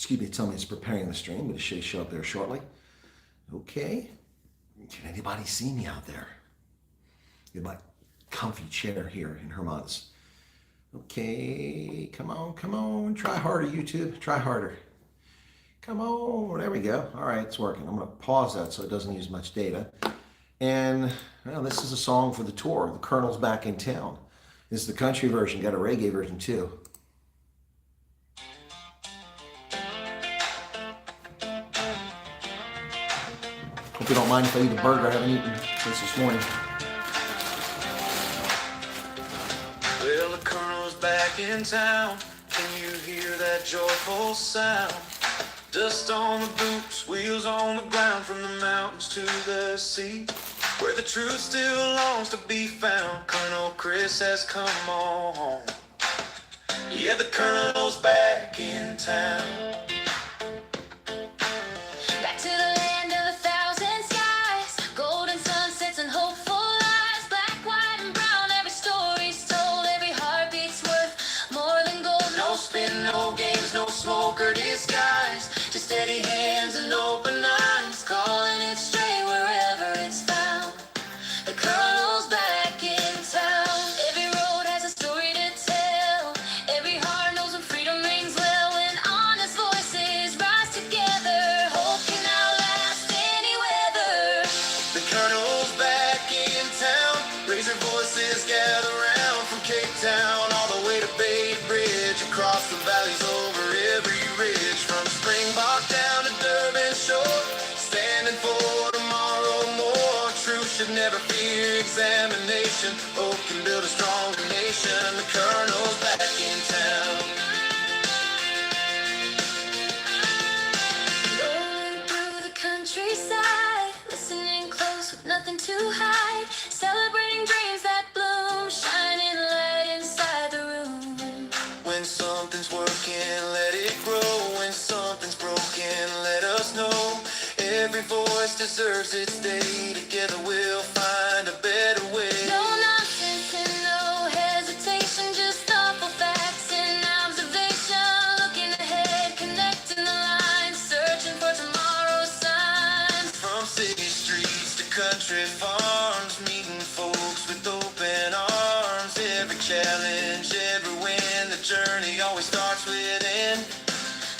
excuse me, tell me it's preparing the stream, but it should show up there shortly. Okay. Can anybody see me out there? In my comfy chair here in Herman's. Okay, come on. Try harder, YouTube. Try harder. Come on, there we go. All right, it's working. I'm gonna pause that so it doesn't use much data. And well, this is a song for the tour. The Colonel's back in town. This is the country version, got a reggae version too. Hope you don't mind if I eat a burger. I haven't eaten since this morning. Well, the Colonel's back in town. Can you hear that joyful sound? Dust on the boots, wheels on the ground, from the mountains to the sea, where the truth still longs to be found. Colonel Chris has come on home. Yeah, the Colonel's back in town. Back to the land of 1,000 skies, golden sunsets and hopeful lives. Black, white, and brown, every story's told, every heartbeat's worth more than gold. No spin, no games, no smoke or disguise, just steady hands and open eyes, calling it straight wherever it's found. The Colonel's back in town. Every road has a story to tell. Every heart knows when freedom rings well. When honest voices rise together, hope can outlast any weather. The Colonel's back in town. Raise your voices, gather round, from Cape Town all the way to Bay Bridge, across the valleys, over every ridge, from Springbok down to Durban shore, standing for tomorrow more. Truth should never fear examination. Hope can build a stronger nation. The Colonel's back in town. Rolling through the countryside, listening close with nothing to hide, celebrating dreams that bloom, shining light inside the room. When something's working, let it grow. When something's broken, let us know. Every voice deserves its day. Together we'll find a better way. No nonsense and no hesitation, just thoughtful facts and observation. Looking ahead, connecting the lines, searching for tomorrow's signs. From city streets to country farms, meeting folks with open arms. Every challenge, every win, the journey always starts within.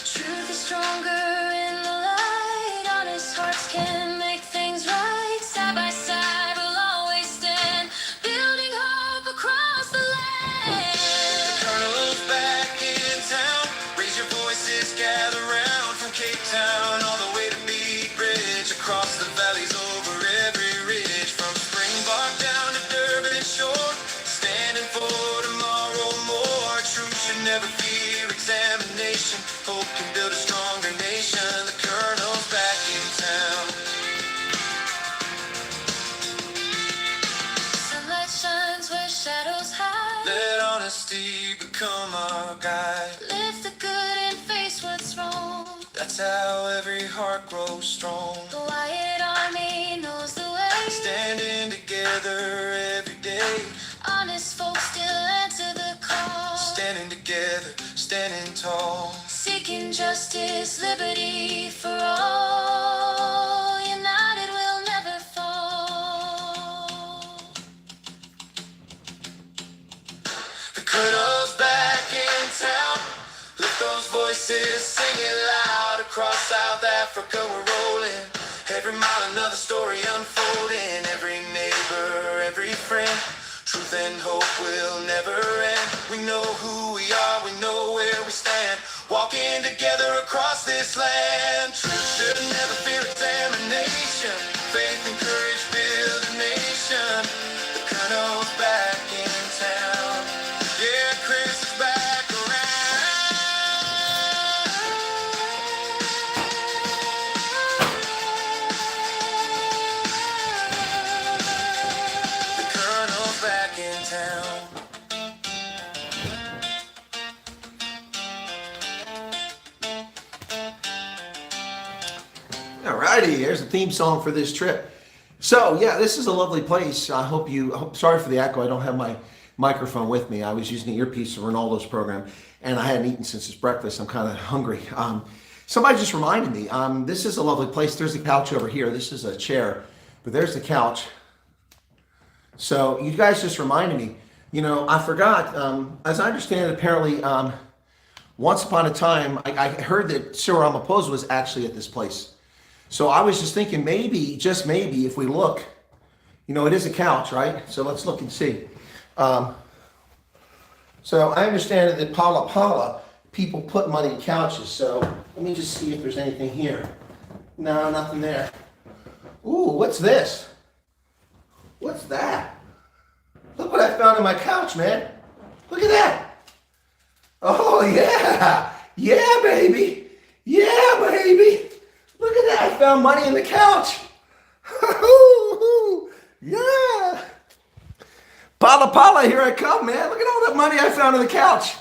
Truth is stronger in the light. Honest hearts can make things right. Side by side we'll always stand, building hope across the land. The Colonel's back in town. Raise your voices, gather round, from Cape Town all the way to Big Bridge, across the valleys, over every ridge, from Springbok down to Durban shore, standing for tomorrow more. Truth should never fear examination. Hope can build a stronger nation. The Colonel's back in town. Sunlight shines where shadows hide. Let honesty become our guide. Live the good and face what's wrong. That's how every heart grows strong. The Wyatt Army knows the way. Standing together every day. Honest folks still answer the call. Standing together, standing tall. Seeking justice, liberty for all. United we'll never fall. The Colonel's back in town. Lift those voices, sing it loud. Across South Africa we're rolling. Every mile another story unfolding. Every neighbor, every friend. Truth and hope will never end. We know who we are, we know where we stand. Walking together across this land. Truth should never fear examination. Faith and courage build a nation. The Colonel's back in town. Yeah, Chris is back around. The Colonel's back in town. Alrighty, there's the theme song for this trip. So yeah, this is a lovely place. Sorry for the echo. I don't have my microphone with me. I was using the earpiece of Ronaldo's program, and I hadn't eaten since his breakfast. I'm kind of hungry. Somebody just reminded me, this is a lovely place. There's a couch over here. This is a chair, but there's the couch. So you guys just reminded me, I forgot, as I understand it, apparently, once upon a time, I heard that Cyril Ramaphosa was actually at this place. So I was just thinking, maybe, just maybe, if we look, it is a couch, right? So let's look and see. So I understand that Pala, people put money in couches. So let me just see if there's anything here. No, nothing there. Ooh, what's this? What's that? Look what I found in my couch, man. Look at that. Oh, yeah. Yeah, baby. Yeah, baby. Look at that. I found money in the couch. Yeah. Pala, here I come, man. Look at all that money I found in the couch.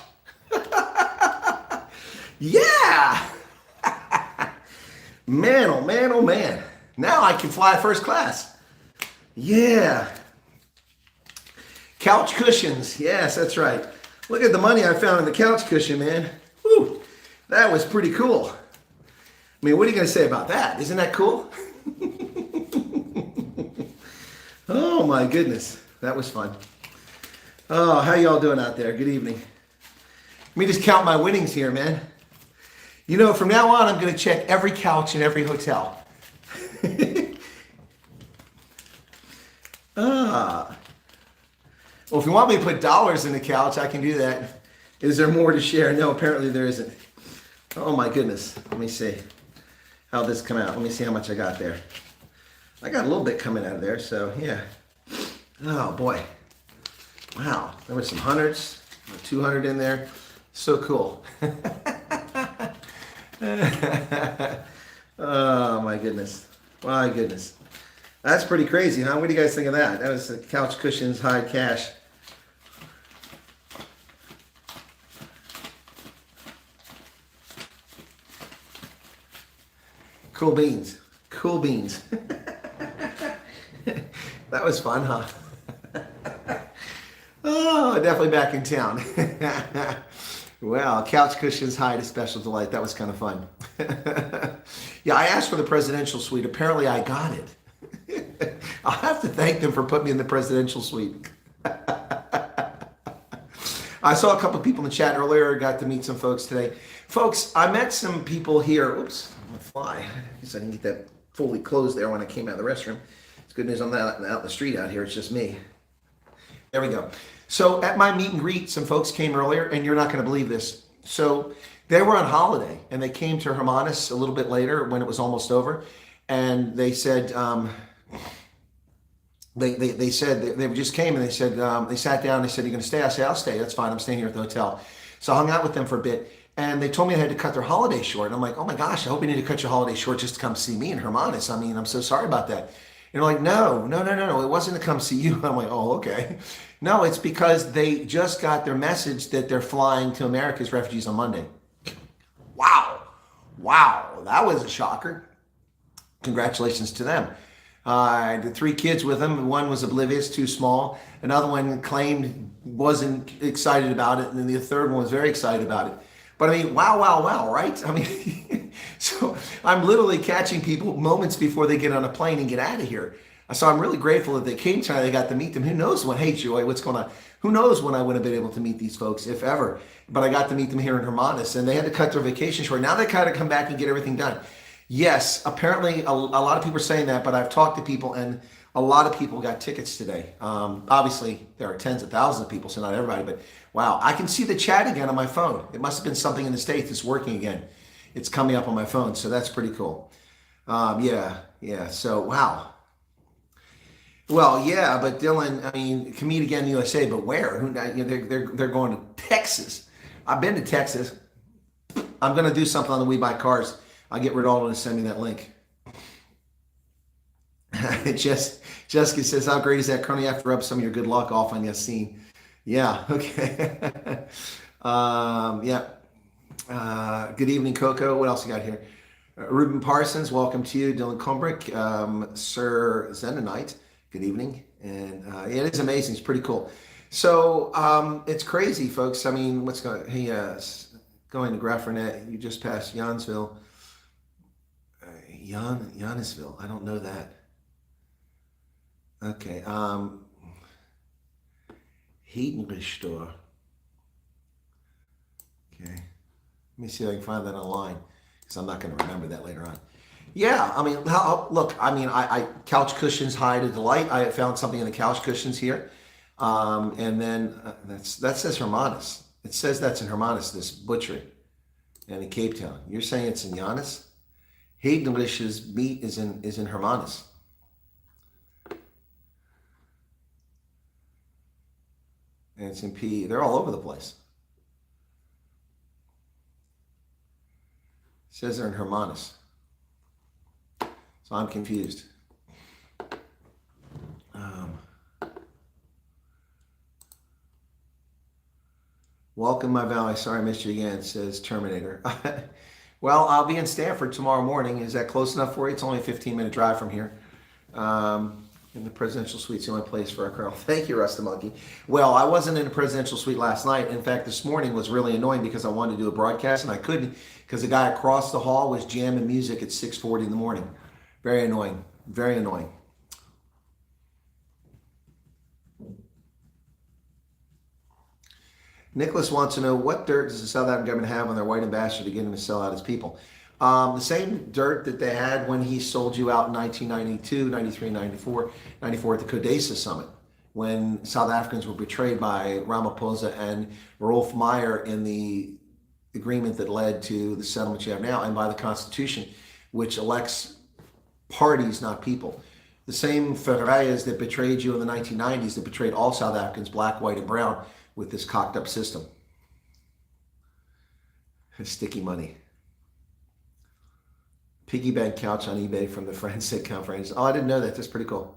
Yeah. Man, oh man, oh man. Now I can fly first class. Yeah. Couch cushions. Yes, that's right. Look at the money I found in the couch cushion, man. Whew. That was pretty cool. I mean, what are you going to say about that? Isn't that cool? Oh my goodness. That was fun. Oh, how y'all doing out there? Good evening. Let me just count my winnings here, man. From now on, I'm going to check every couch in every hotel. Well, if you want me to put dollars in the couch, I can do that. Is there more to share? No, apparently there isn't. Oh my goodness. Let me see how this come out. Let me see how much I got there. I got a little bit coming out of there, so yeah. Oh boy. Wow. There were some hundreds, 200 in there. So cool. Oh my goodness. My goodness. That's pretty crazy, huh? What do you guys think of that? That was the couch cushions, hide cash. Cool beans. Cool beans. That was fun, huh? Oh, definitely back in town. Well, couch cushions hide a special delight. That was kind of fun. Yeah, I asked for the presidential suite. Apparently I got it. I'll have to thank them for putting me in the presidential suite. I saw a couple of people in the chat earlier. Got to meet some folks today. Folks, I met some people here. Oops, I'm gonna fly. I guess I didn't get that fully closed there when I came out of the restroom. It's good news I'm not out in the street out here. It's just me. There we go. So at my meet and greet, some folks came earlier, and you're not going to believe this. So they were on holiday, and they came to Hermanus a little bit later when it was almost over, and they said they said they just came and they said they sat down. They said, "You're going to stay?" I said, "I'll stay. That's fine. I'm staying here at the hotel." So I hung out with them for a bit, and they told me I had to cut their holiday short. And I'm like, "Oh my gosh, I hope you need to cut your holiday short just to come see me in Hermanus. I mean, I'm so sorry about that." And they're like, no, it wasn't to come see you. I'm like, oh, okay. No, it's because they just got their message that they're flying to America as refugees on Monday. Wow, that was a shocker. Congratulations to them. The 3 kids with them. One was oblivious, too small. Another one claimed wasn't excited about it, and then the third one was very excited about it. But I mean, wow, right? I mean, so I'm literally catching people moments before they get on a plane and get out of here. So I'm really grateful that they came tonight. They got to meet them. Who knows when? Hey, Joy, what's going on? Who knows when I would have been able to meet these folks, if ever? But I got to meet them here in Hermanus, and they had to cut their vacation short. Now they kind of come back and get everything done. Yes, apparently a lot of people are saying that, but I've talked to people, and a lot of people got tickets today. Obviously, there are tens of thousands of people, so not everybody, but wow. I can see the chat again on my phone. It must have been something in the States that's working again. It's coming up on my phone, so that's pretty cool. Yeah, so wow. Well, yeah, but Dylan, I mean, can meet again in the USA, but where? They're going to Texas. I've been to Texas. I'm going to do something on the We Buy Cars. I'll get Ronaldo to send me that link. Jessica says, how great is that? Currently, I have to rub some of your good luck off on Yassine. Yeah, okay. Yeah. Good evening, Coco. What else you got here? Ruben Parsons, welcome to you. Dylan Combrick, Sir Zenonite, good evening. And yeah, it is amazing. It's pretty cool. So it's crazy, folks. I mean, what's going? Hey, going to Graffernet. You just passed Jansville. Johannesville. I don't know that. Okay. Hedenrichtor. Okay. Let me see if I can find that online, because I'm not going to remember that later on. Yeah, I mean, look, I mean, I couch cushions hide a delight. I found something in the couch cushions here. And then that says Hermanus. It says that's in Hermanus, this butchery, and in Cape Town. You're saying it's in Giannis? Haydenlish's meat is in Hermanus. And it's in PE. They're all over the place. It says they're in Hermanus. So I'm confused. Welcome, my valley. Sorry I missed you again, says Terminator. Well, I'll be in Stanford tomorrow morning. Is that close enough for you? It's only a 15-minute drive from here. In the presidential suite's the only place for a colonel. Thank you, Rust the Monkey. Well, I wasn't in a presidential suite last night. In fact, this morning was really annoying because I wanted to do a broadcast and I couldn't because the guy across the hall was jamming music at 6:40 in the morning. Very annoying. Very annoying. Nicholas wants to know, what dirt does the South African government have on their white ambassador to get him to sell out his people? The same dirt that they had when he sold you out in 1992, 93, 94 at the CODESA summit, when South Africans were betrayed by Ramaphosa and Rolf Meyer in the agreement that led to the settlement you have now, and by the Constitution, which elects parties, not people. The same Ferreiras that betrayed you in the 1990s, that betrayed all South Africans, black, white, and brown, with this cocked up system. Sticky money. Piggy bank couch on eBay from the Friends sitcom Friends. Oh, I didn't know that. That's pretty cool.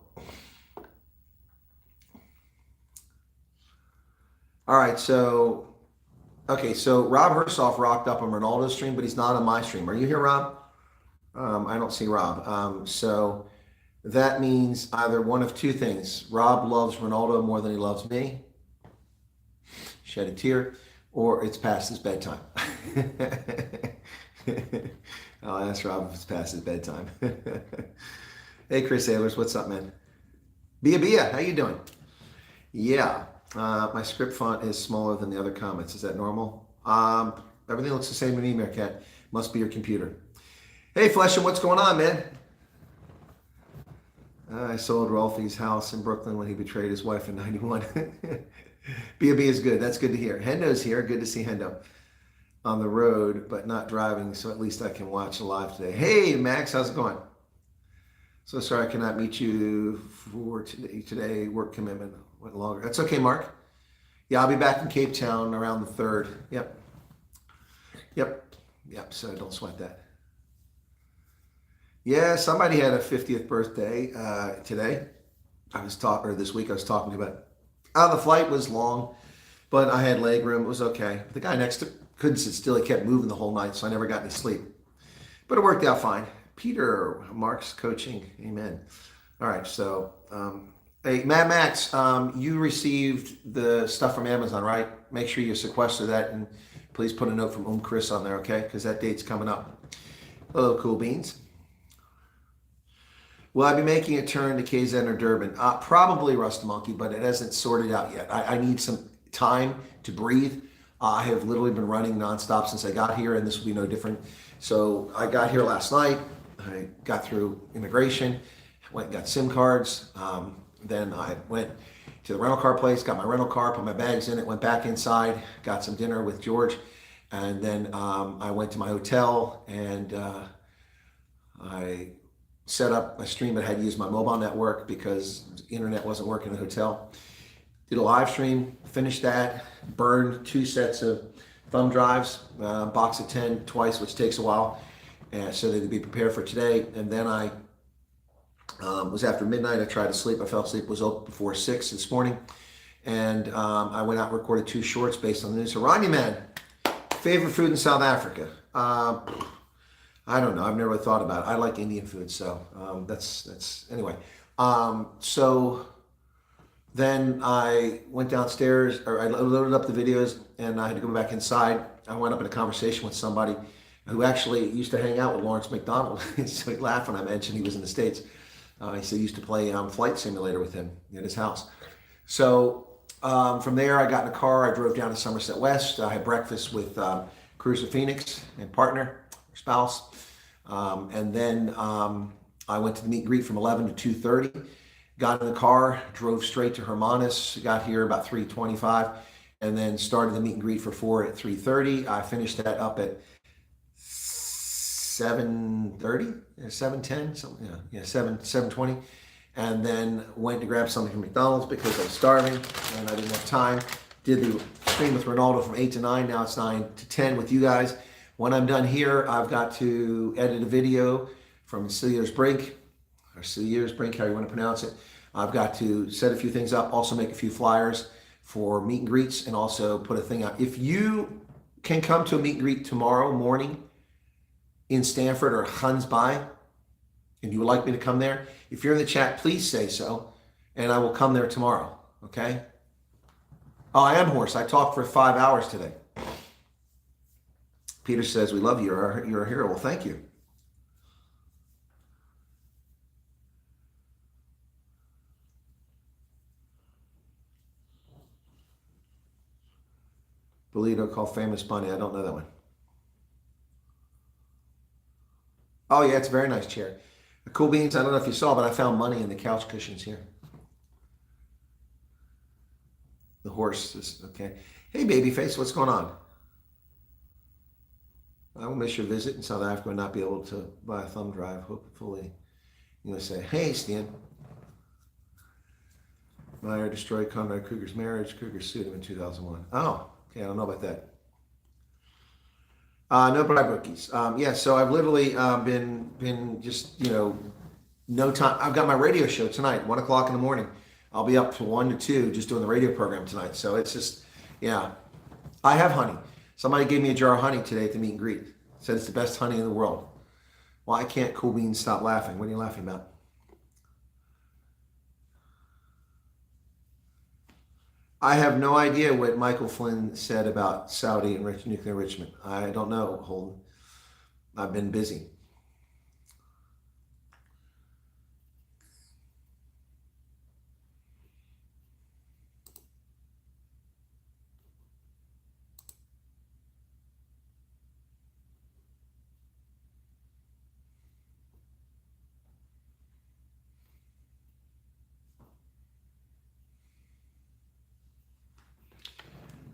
All right, so Rob Hersoff rocked up on Ronaldo's stream, but he's not on my stream. Are you here, Rob? I don't see Rob. So that means either one of two things. Rob loves Ronaldo more than he loves me. Shed a tear, or it's past his bedtime. I'll ask Rob if it's past his bedtime. Hey, Chris Aylers, what's up, man? Bia, how you doing? Yeah, my script font is smaller than the other comments. Is that normal? Everything looks the same to me, Meerkat. Must be your computer. Hey, Flesham, what's going on, man? I sold Rolfie's house in Brooklyn when he betrayed his wife in '91. B.O.B. is good. That's good to hear. Hendo's here. Good to see Hendo. On the road, but not driving, so at least I can watch live today. Hey, Max, how's it going? So sorry I cannot meet you for today. Work commitment went longer. That's okay, Mark. Yeah, I'll be back in Cape Town around the 3rd. Yep. So don't sweat that. Yeah, somebody had a 50th birthday today. This week I was talking about. The flight was long, but I had leg room. It was okay. The guy next to couldn't sit still. He kept moving the whole night, so I never got any sleep. But it worked out fine. Peter, Mark's coaching. Amen. All right, so, hey, Mad Max, you received the stuff from Amazon, right? Make sure you sequester that, and please put a note from Chris on there, okay? Because that date's coming up. Hello, Cool Beans. Will I be making a turn to KZN or Durban? Probably, Rust Monkey, but it hasn't sorted out yet. I need some time to breathe. I have literally been running nonstop since I got here, and this will be no different. So I got here last night. I got through immigration, went and got SIM cards. Then I went to the rental car place, got my rental car, put my bags in it, went back inside, got some dinner with George, and then I went to my hotel and I set up my stream, but I had to use my mobile network because the internet wasn't working in the hotel. Did a live stream, finished that, burned 2 sets of thumb drives, box of 10 twice, which takes a while, and so they could be prepared for today. And then I was after midnight. I tried to sleep. I fell asleep. Was open before 6 this morning, and I went out and recorded 2 shorts based on the news. So, Ronnie, man, favorite food in South Africa? I don't know. I've never really thought about it. I like Indian food, so that's anyway. So then I went downstairs, or I loaded up the videos, and I had to go back inside. I went up in a conversation with somebody who actually used to hang out with Lawrence McDonald. So he laughed when I mentioned he was in the States. He said he used to play Flight Simulator with him at his house. So from there, I got in a car. I drove down to Somerset West. I had breakfast with Cruiser Phoenix and partner, spouse. And then I went to the meet and greet from 11 to 2:30. Got in the car, drove straight to Hermanus, got here about 3:25, and then started the meet and greet for 4 at 3:30. I finished that up at 7:30, 7:10, something, 7:20, and then went to grab something from McDonald's because I was starving and I didn't have time. Did the stream with Ronaldo from 8 to 9. Now it's 9 to 10 with you guys. When I'm done here, I've got to edit a video from Cilier's Brink, or Cilier's Brink, how you want to pronounce it. I've got to set a few things up, also make a few flyers for meet and greets, and also put a thing out. If you can come to a meet and greet tomorrow morning in Stanford or Hunsby, and you would like me to come there, if you're in the chat, please say so, and I will come there tomorrow, okay? Oh, I am hoarse. I talked for 5 hours today. Peter says, we love you. You're a hero. Well, thank you. Bolito called Famous Bunny. I don't know that one. Oh, yeah, it's a very nice chair. The Cool Beans, I don't know if you saw, but I found money in the couch cushions here. The horse is okay. Hey, Babyface, what's going on? I will miss your visit in South Africa and not be able to buy a thumb drive. Hopefully, you're going to say, hey, Stan. Meyer destroyed Conrad Kruger's marriage. Kruger sued him in 2001. Oh, okay, I don't know about that. No bribe rookies. Yeah, so I've literally been just, no time. I've got my radio show tonight, 1 o'clock in the morning. I'll be up to 1 to 2 just doing the radio program tonight. So it's just, yeah. I have honey. Somebody gave me a jar of honey today at the meet and greet. Said it's the best honey in the world. Why can't Cool Beans stop laughing? What are you laughing about? I have no idea what Michael Flynn said about Saudi and nuclear enrichment. I don't know, Holden. I've been busy.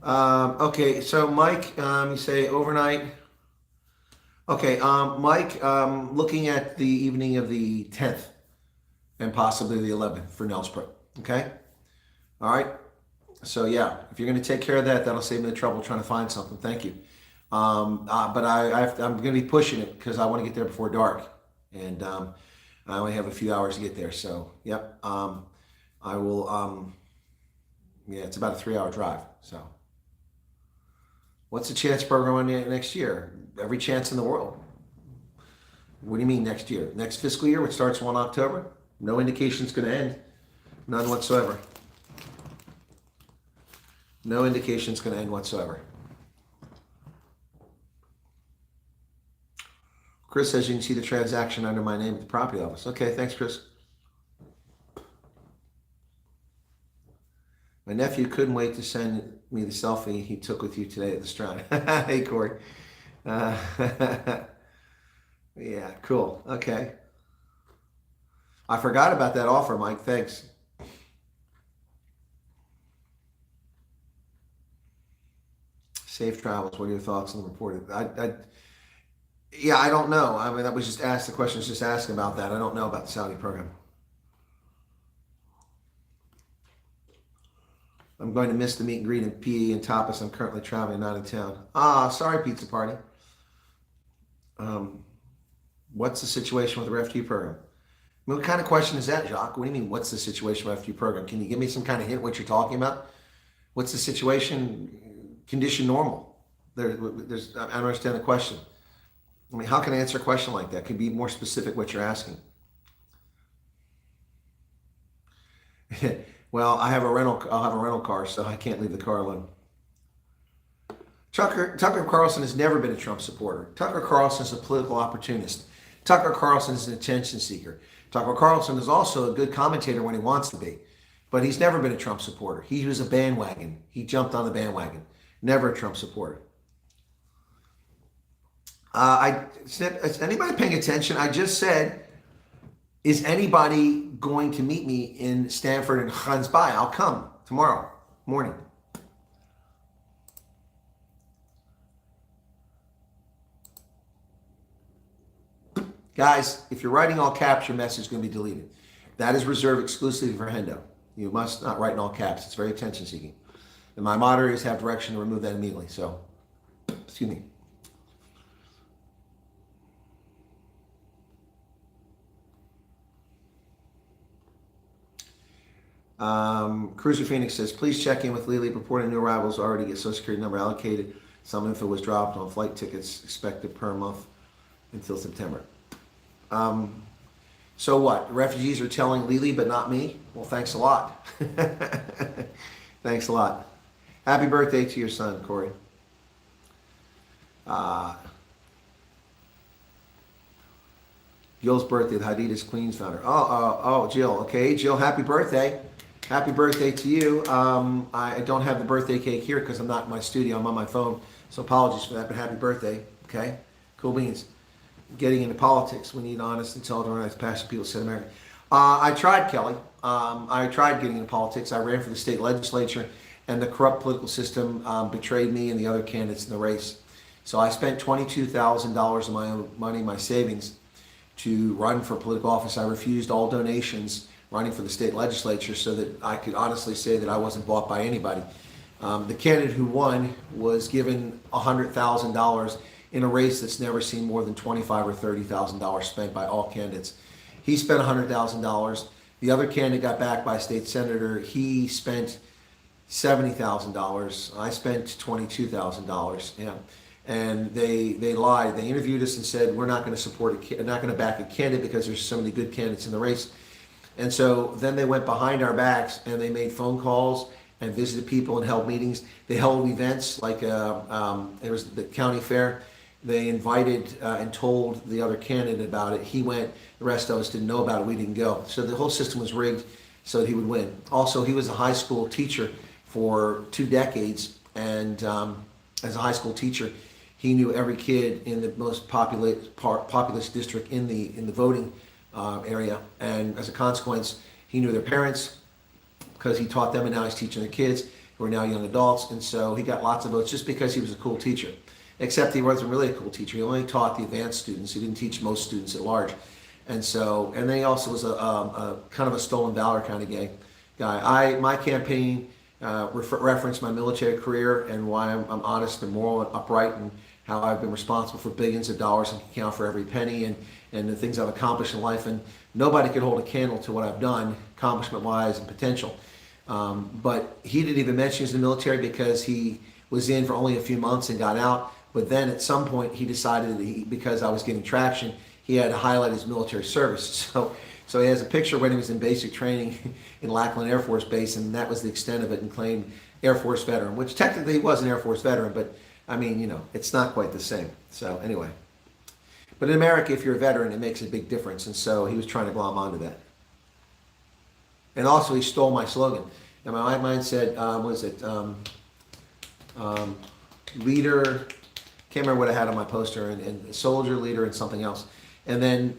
Okay, so Mike, you say overnight. Okay, Mike, looking at the evening of the 10th and possibly the 11th for Nelsbrook. Okay, all right. So yeah, if you're going to take care of that, that'll save me the trouble trying to find something. Thank you. But I'm going to be pushing it because I want to get there before dark, and I only have a few hours to get there. So yep, I will. Yeah, it's about a 3-hour drive. So. What's the chance program on next year? Every chance in the world. What do you mean next year? Next fiscal year, which starts 1 October? No indication it's going to end. None whatsoever. No indication it's going to end whatsoever. Chris says you can see the transaction under my name at the property office. Okay, thanks, Chris. My nephew couldn't wait to send me the selfie he took with you today at the Strand. Hey, Corey. Yeah, cool. Okay. I forgot about that offer, Mike. Thanks. Safe travels. What are your thoughts on the report? Yeah, I don't know. I mean, that was just asked. The question was just asking about that. I don't know about the Saudi program. I'm going to miss the meet and greet in PE and Tapas. I'm currently traveling, not in town. Ah, sorry, pizza party. What's the situation with the refugee program? I mean, what kind of question is that, Jacques? What do you mean, what's the situation with the refugee program? Can you give me some kind of hint what you're talking about? What's the situation? Condition normal. I don't understand the question. I mean, how can I answer a question like that? Can you be more specific what you're asking? Well, I'll have a rental car, so I can't leave the car alone. Tucker Carlson has never been a Trump supporter. Tucker Carlson is a political opportunist. Tucker Carlson is an attention seeker. Tucker Carlson is also a good commentator when he wants to be, but he's never been a Trump supporter. He was a bandwagon. He jumped on the bandwagon. Never a Trump supporter. Is anybody paying attention? I just said, is anybody going to meet me in Stanford and Hansby? I'll come tomorrow morning. Guys, if you're writing all caps, your message is going to be deleted. That is reserved exclusively for Hendo. You must not write in all caps. It's very attention seeking. And my moderators have direction to remove that immediately. So, excuse me. Cruiser Phoenix says, please check in with Lily. Reporting new arrivals already get Social Security number allocated. Some info was dropped on flight tickets expected per month until September. So what? Refugees are telling Lily, but not me? Well, thanks a lot. Thanks a lot. Happy birthday to your son, Corey. Jill's birthday, the Adidas Queens founder. Oh, Jill. Okay, Jill, happy birthday. Happy birthday to you. I don't have the birthday cake here because I'm not in my studio. I'm on my phone. So apologies for that, but happy birthday. Okay? Cool beans. Getting into politics, we need honest, intelligent, passionate people, said America. I tried, Kelly. I tried getting into politics. I ran for the state legislature, and the corrupt political system betrayed me and the other candidates in the race. So I spent $22,000 of my own money, my savings, to run for political office. I refused all donations running for the state legislature so that I could honestly say that I wasn't bought by anybody. The candidate who won was given $100,000 in a race that's never seen more than $25,000 or $30,000 spent by all candidates. He spent $100,000. The other candidate got backed by a state senator. He spent $70,000. I spent $22,000. Yeah, and they lied. They interviewed us and said we're not going to not going to back a candidate because there's so many good candidates in the race. And so then they went behind our backs and they made phone calls and visited people and held meetings. They held events like there was the county fair. They invited and told the other candidate about it. He went. The rest of us didn't know about it. We didn't go. So the whole system was rigged so that he would win. Also, he was a high school teacher for 2 decades. And as a high school teacher, he knew every kid in the most populous district in the voting area. And as a consequence, he knew their parents because he taught them, and now he's teaching the kids who are now young adults. And so he got lots of votes just because he was a cool teacher. Except he wasn't really a cool teacher. He only taught the advanced students. He didn't teach most students at large. And so, and then he also was a kind of a stolen valor kind of guy. My campaign referenced my military career and why I'm honest and moral and upright, and how I've been responsible for billions of dollars and can count for every penny, and the things I've accomplished in life. And nobody could hold a candle to what I've done, accomplishment-wise and potential. But he didn't even mention he was in the military because he was in for only a few months and got out. But then at some point he decided that because I was getting traction, he had to highlight his military service. So he has a picture when he was in basic training in Nicklin Air Force Base, and that was the extent of it, and claimed Air Force veteran, which technically he was an Air Force veteran, but I mean, you know, it's not quite the same. So anyway. But in America, if you're a veteran, it makes a big difference. And so he was trying to glom onto that. And also he stole my slogan. And my mind said, leader, can't remember what I had on my poster, and soldier, leader, and something else. And then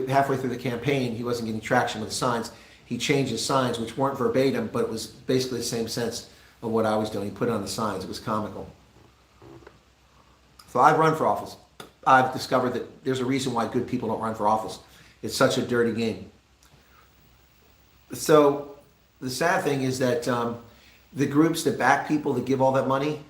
halfway through the campaign, he wasn't getting traction with the signs. He changed his signs, which weren't verbatim, but it was basically the same sense of what I was doing. He put it on the signs. It was comical. So I've run for office. I've discovered that there's a reason why good people don't run for office. It's such a dirty game. So the sad thing is that the groups that back people that give all that money,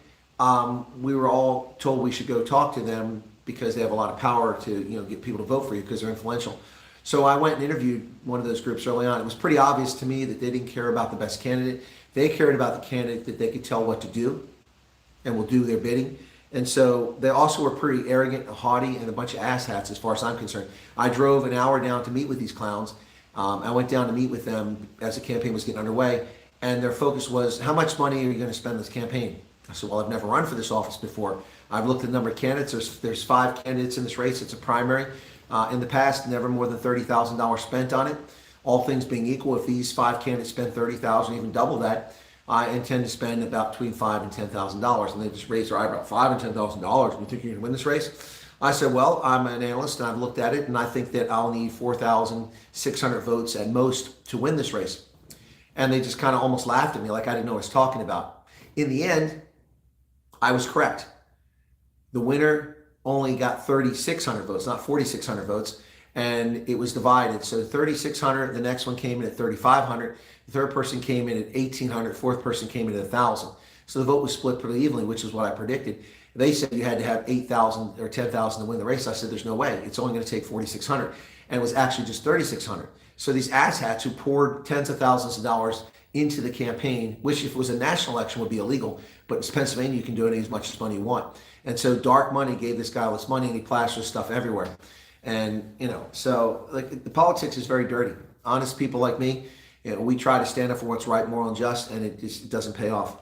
we were all told we should go talk to them because they have a lot of power to, you know, get people to vote for you because they're influential. So I went and interviewed one of those groups early on. It was pretty obvious to me that they didn't care about the best candidate. They cared about the candidate that they could tell what to do and will do their bidding. And so they also were pretty arrogant and haughty and a bunch of asshats as far as I'm concerned. I drove an hour down to meet with these clowns. I went down to meet with them as the campaign was getting underway. And their focus was, how much money are you going to spend on this campaign? I said, well, I've never run for this office before. I've looked at the number of candidates. There's 5 candidates in this race. It's a primary. In the past, never more than $30,000 spent on it. All things being equal, if these 5 candidates spend $30,000, even double that, I intend to spend about between $5,000 and $10,000. And they just raised their eyebrow, $5,000 and $10,000. You think you're going to win this race? I said, well, I'm an analyst and I've looked at it, and I think that I'll need 4,600 votes at most to win this race. And they just kind of almost laughed at me like I didn't know what I was talking about. In the end, I was correct. The winner only got 3,600 votes, not 4,600 votes, and it was divided. So 3,600, the next one came in at 3,500, the third person came in at 1,800, fourth person came in at 1,000. So the vote was split pretty evenly, which is what I predicted. They said you had to have 8,000 or 10,000 to win the race. I said, there's no way. It's only going to take 4,600. And it was actually just 3,600. So these asshats who poured tens of thousands of dollars into the campaign, which if it was a national election would be illegal, but in Pennsylvania you can do it as much as money you want. And so dark money gave this guy all this money, and he plasters stuff everywhere. And, so like the politics is very dirty. Honest people like me, we try to stand up for what's right, moral, and just, and it doesn't pay off.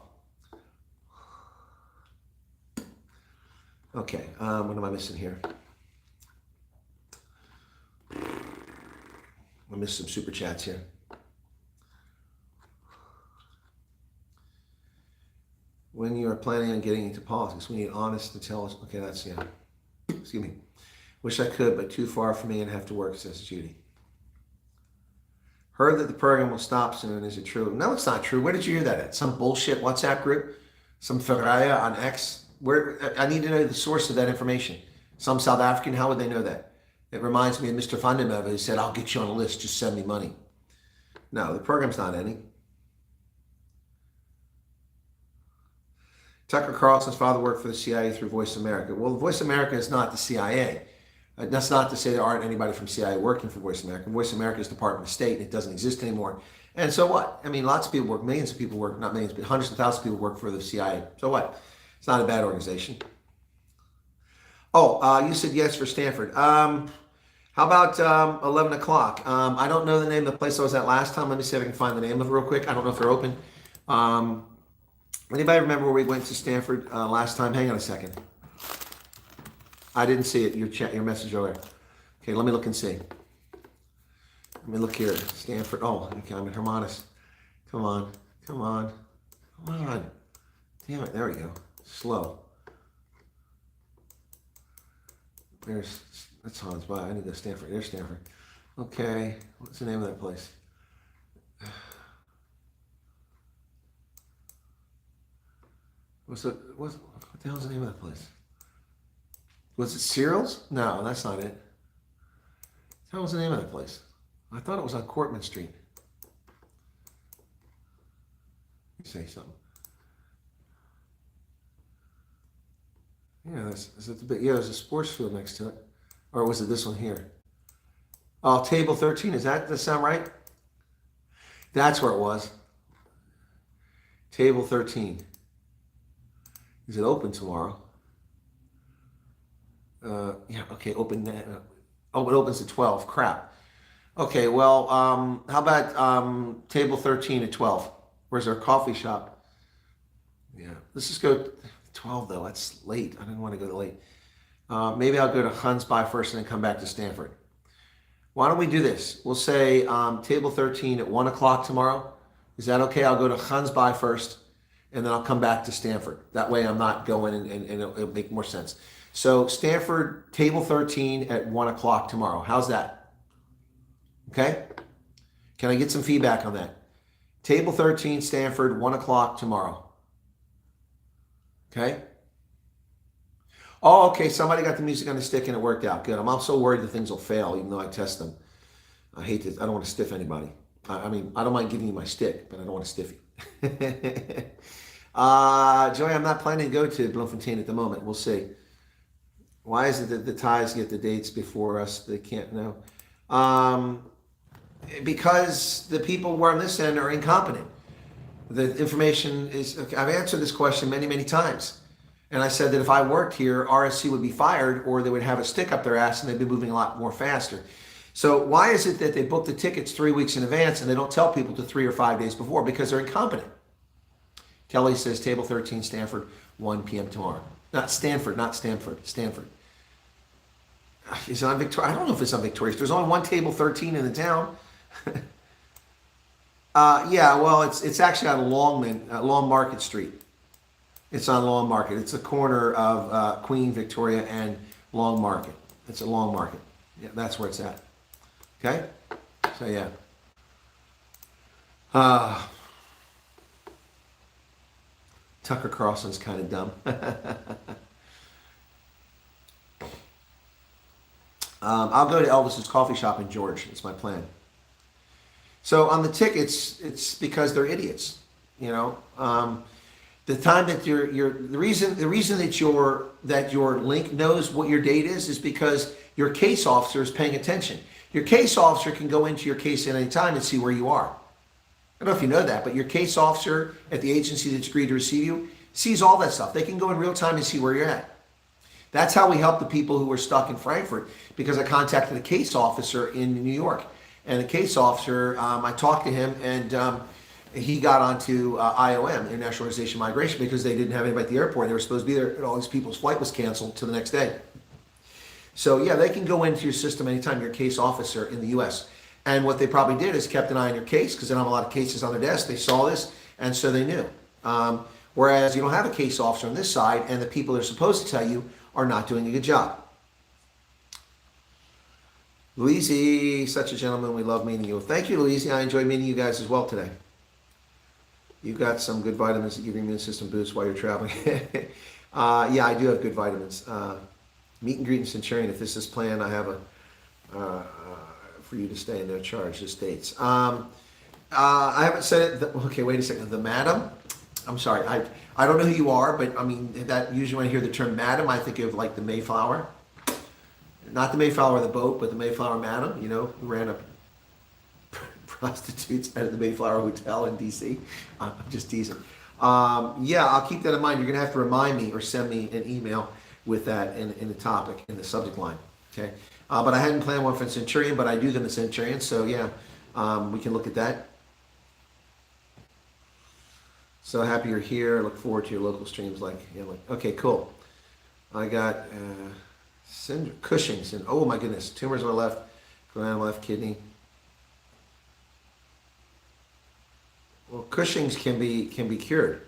Okay, what am I missing here? I missed some super chats here. When you are planning on getting into politics, we need honest to tell us. Okay, that's, yeah. Excuse me. Wish I could, but too far for me and have to work, says Judy. Heard that the program will stop soon. Is it true? No, it's not true. Where did you hear that at? Some bullshit WhatsApp group? Some Ferraya on X? Where? I need to know the source of that information. Some South African, how would they know that? It reminds me of Mr. Fundamental who said, I'll get you on a list, just send me money. No, the program's not ending. Tucker Carlson's father worked for the CIA through Voice America. Well, Voice America is not the CIA. That's not to say there aren't anybody from CIA working for Voice America. Voice America is Department of State, and it doesn't exist anymore. And so what? I mean, lots of people work, millions of people work, not millions, but hundreds of thousands of people work for the CIA. So what? It's not a bad organization. Oh, you said yes for Stanford. How about 11 o'clock? I don't know the name of the place I was at last time. Let me see if I can find the name of it real quick. I don't know if they're open. Anybody remember where we went to Stanford last time? Hang on a second. I didn't see it. Your message earlier. Okay, let me look and see. Let me look here. Stanford. Oh, okay, I'm in Hermanus. Come on. Come on. Come on. Damn it. There we go. Slow. That's Hans. But I need to go Stanford. There's Stanford. Okay. What's the name of that place? What the hell's the name of that place? Was it Cyril's? No, that's not it. What was the name of that place? I thought it was on Cortman Street. Let me say something. Yeah, is it the big? Yeah, there's a sports field next to it, or was it this one here? Oh, Table 13. Does that sound right? That's where it was. Table 13. Is it open tomorrow? Yeah, okay, open. Oh, it opens at 12. Crap. Okay, well, how about table 13 at 12? Where's our coffee shop? Yeah, let's just go 12, though. That's late. I didn't want to go to late. Maybe I'll go to Hunsby first and then come back to Stanford. Why don't we do this? We'll say table 13 at 1 o'clock tomorrow. Is that okay? I'll go to Hunsby first, and then I'll come back to Stanford. That way I'm not going, and it'll make more sense. So Stanford, table 13 at 1 o'clock tomorrow. How's that? Okay? Can I get some feedback on that? Table 13, Stanford, 1 o'clock tomorrow. Okay? Oh, okay. Somebody got the music on the stick and it worked out. Good. I'm also worried that things will fail, even though I test them. I hate this. I don't want to stiff anybody. I mean, I don't mind giving you my stick, but I don't want to stiff you. Joey, I'm not planning to go to Bloemfontein at the moment. We'll see. Why is it that the ties get the dates before us? They can't know. Because the people who are on this end are incompetent. The information is, I've answered this question many, many times. And I said that if I worked here, RSC would be fired, or they would have a stick up their ass and they'd be moving a lot more faster. So why is it that they book the tickets 3 weeks in advance and they don't tell people to 3 or 5 days before? Because they're incompetent. Kelly says table 13, Stanford, 1 p.m. tomorrow. Not Stanford, not Stanford, Stanford. Is it on Victoria? I don't know if it's on Victoria. There's only one table 13 in the town. Yeah, well, it's actually on Long Market Street. It's on Long Market. It's a corner of Queen, Victoria, and Long Market. It's a Long Market. Yeah, that's where it's at. Okay? So, yeah. Tucker Carlson's kind of dumb. I'll go to Elvis's coffee shop in George. It's my plan. So on the tickets, it's because they're idiots. You know, the time that the reason that your link knows what your date is because your case officer is paying attention. Your case officer can go into your case at any time and see where you are. I don't know if you know that, but your case officer at the agency that's agreed to receive you sees all that stuff. They can go in real time and see where you're at. That's how we help the people who were stuck in Frankfurt, because I contacted a case officer in New York. And the case officer, I talked to him, and he got onto IOM, International Organization of Migration, because they didn't have anybody at the airport. They were supposed to be there, and all these people's flight was canceled to the next day. So yeah, they can go into your system anytime, you're a case officer in the U.S. And what they probably did is kept an eye on your case, because they don't have a lot of cases on their desk. They saw this, and so they knew. Whereas you don't have a case officer on this side, and the people that are supposed to tell you are not doing a good job. Louise, such a gentleman. We love meeting you. Thank you, Louise. I enjoyed meeting you guys as well today. You've got some good vitamins that give your immune system boost while you're traveling. Yeah, I do have good vitamins. Meet and greet in Centurion. If this is planned, I have for you to stay in their charge. This dates. I haven't said it. Okay, wait a second. The madam. I'm sorry. I don't know who you are, but I mean that usually when I hear the term madam, I think of like the Mayflower. Not the Mayflower the boat, but the Mayflower madam, you know, who ran up prostitutes out of the Mayflower Hotel in D.C. I'm just teasing. Yeah, I'll keep that in mind. You're going to have to remind me or send me an email with that in the topic, in the subject line. Okay. But I hadn't planned one for Centurion, but I do them in Centurion. So yeah, we can look at that. So happy you're here. Look forward to your local streams. Okay, cool. I got Cushing's, and oh my goodness, tumors on my left kidney. Well, Cushing's can be cured.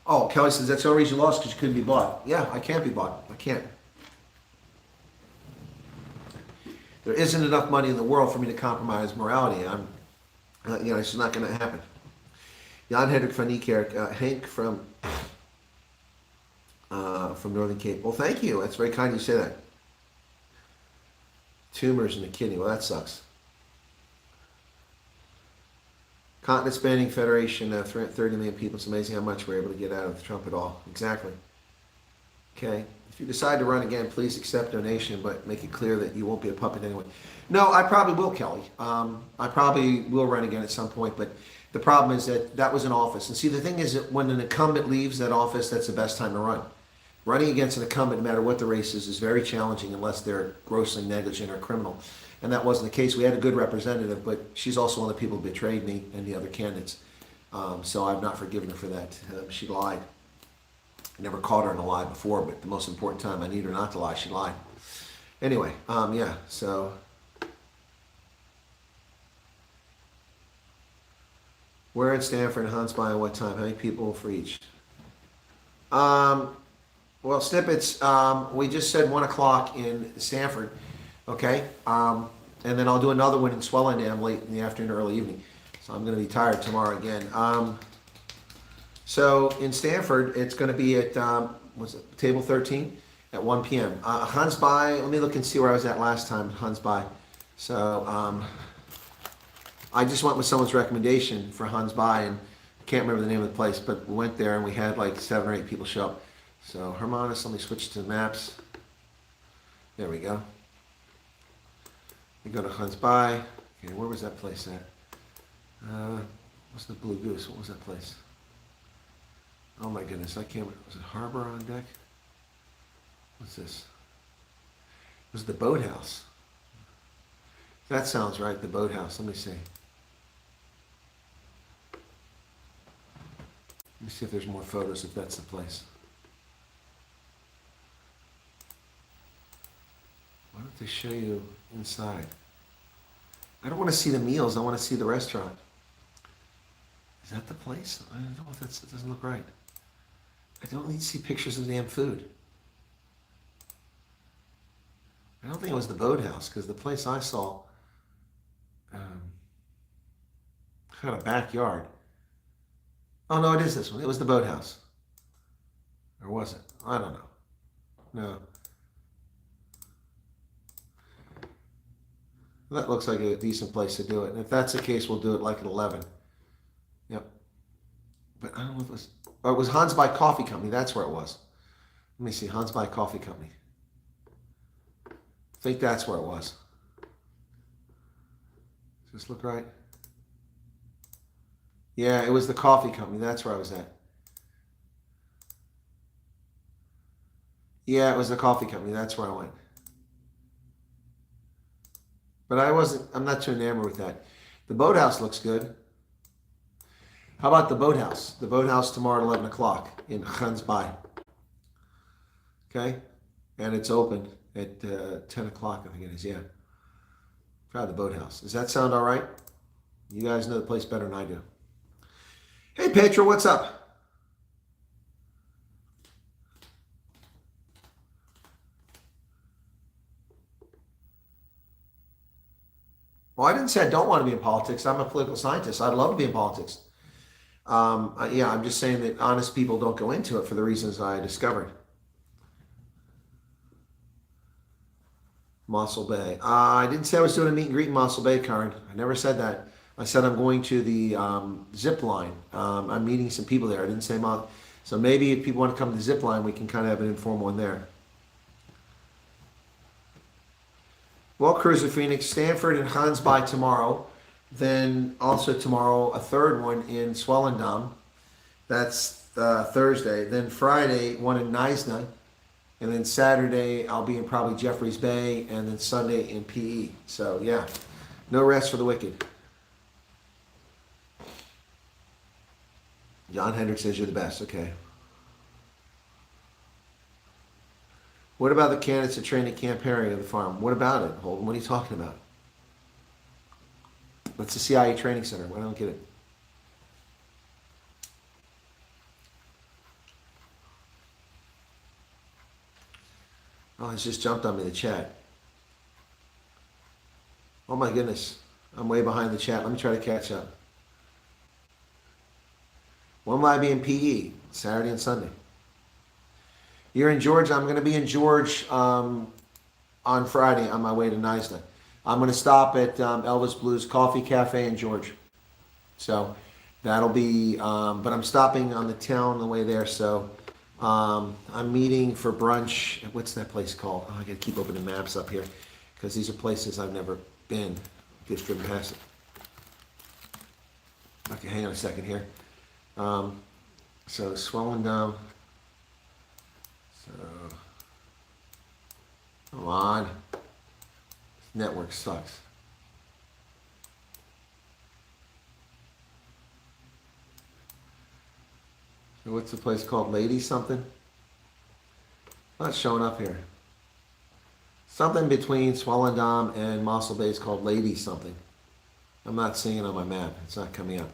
Oh, Kelly says that's the only reason you lost, because you couldn't be bought. Yeah, I can't be bought. I can't. There isn't enough money in the world for me to compromise morality. It's just not going to happen. Jan Hendrik van Niekerk, Hank from Northern Cape. Well, thank you. That's very kind of you to say that. Tumors in the kidney. Well, that sucks. Continent spanning federation, 30 million people. It's amazing how much we're able to get out of Trump at all. Exactly. Okay. If you decide to run again, please accept donation, but make it clear that you won't be a puppet anyway. No, I probably will, Kelly. I probably will run again at some point, but the problem is that was an office. And see, the thing is that when an incumbent leaves that office, that's the best time to run. Running against an incumbent, no matter what the race is very challenging unless they're grossly negligent or criminal. And that wasn't the case. We had a good representative, but she's also one of the people who betrayed me and the other candidates. So I've not forgiven her for that. She lied. Never caught her in a lie before, but the most important time I need her not to lie, she lied. Anyway, yeah, so. Where in Stanford and Hunts by what time? How many people for each? Well, snippets, we just said 1 o'clock in Stanford, okay? And then I'll do another one in Swellendam late in the afternoon, early evening. So I'm going to be tired tomorrow again. So in Stanford, it's going to be at, table 13 at 1 p.m. Hans By, let me look and see where I was at last time, Hans By. So I just went with someone's recommendation for Hans By, and I can't remember the name of the place, but we went there and we had like 7 or 8 people show up. So Hermanus, let me switch to maps. There we go. We go to Hans By. Okay, where was that place at? What's the Blue Goose? What was that place? Oh my goodness, I can't. Was it Harbor on deck? What's this? It was the boathouse. That sounds right, the boathouse. Let me see. Let me see if there's more photos, if that's the place. Why don't they show you inside? I don't want to see the meals. I want to see the restaurant. Is that the place? I don't know if that doesn't look right. I don't need to see pictures of the damn food. I don't think it was the boathouse, because the place I saw had a backyard. Oh no, it is this one. It was the boathouse. Or was it? I don't know. No. That looks like a decent place to do it. And if that's the case, we'll do it like at 11. Yep. But I don't know if it was... Oh, it was Hans by Coffee Company. That's where it was. Let me see. Hans by Coffee Company. I think that's where it was. Does this look right? Yeah, it was the coffee company. That's where I was at. Yeah, it was the coffee company. That's where I went. But I'm not too enamored with that. The boathouse looks good. How about the boathouse? The boathouse tomorrow at 11 o'clock in Hans Bay. Okay? And it's open at 10 o'clock, I think it is. Yeah. Try the boathouse. Does that sound all right? You guys know the place better than I do. Hey, Petra, what's up? Well, I didn't say I don't want to be in politics. I'm a political scientist. I'd love to be in politics. Yeah, I'm just saying that honest people don't go into it for the reasons I discovered. Mossel Bay. I didn't say I was doing a meet and greet in Mossel Bay, Karen. I never said that. I said I'm going to the zip line. I'm meeting some people there. I didn't say so maybe if people want to come to the zip line, we can kind of have an informal one there. Well, Cruiser Phoenix, Stanford and Hans by tomorrow. Then also tomorrow, a third one in Swellendam. That's Thursday. Then Friday, one in Neisner. And then Saturday, I'll be in probably Jeffreys Bay. And then Sunday in PE. So, yeah, no rest for the wicked. John Hendrick says you're the best. Okay. What about the candidates that trained at Camp Perry of the farm? What about it, Holden? What are you talking about? That's the CIA Training Center. I don't get it. Oh, it's just jumped on me, the chat. Oh my goodness. I'm way behind the chat. Let me try to catch up. When will I be in PE? Saturday and Sunday. You're in Georgia. I'm going to be in George on Friday on my way to Neisner. I'm going to stop at Elvis Blues Coffee Cafe in George. So that'll be, but I'm stopping on the town on the way there. So I'm meeting for brunch. What's that place called? Oh, I got to keep opening maps up here because these are places I've never been. Just driven past it. Okay, hang on a second here. So Swellendam. So come on. This network sucks. So what's the place called? Lady something? Not showing up here. Something between Swellendam and Mossel Bay is called Lady something. I'm not seeing it on my map. It's not coming up.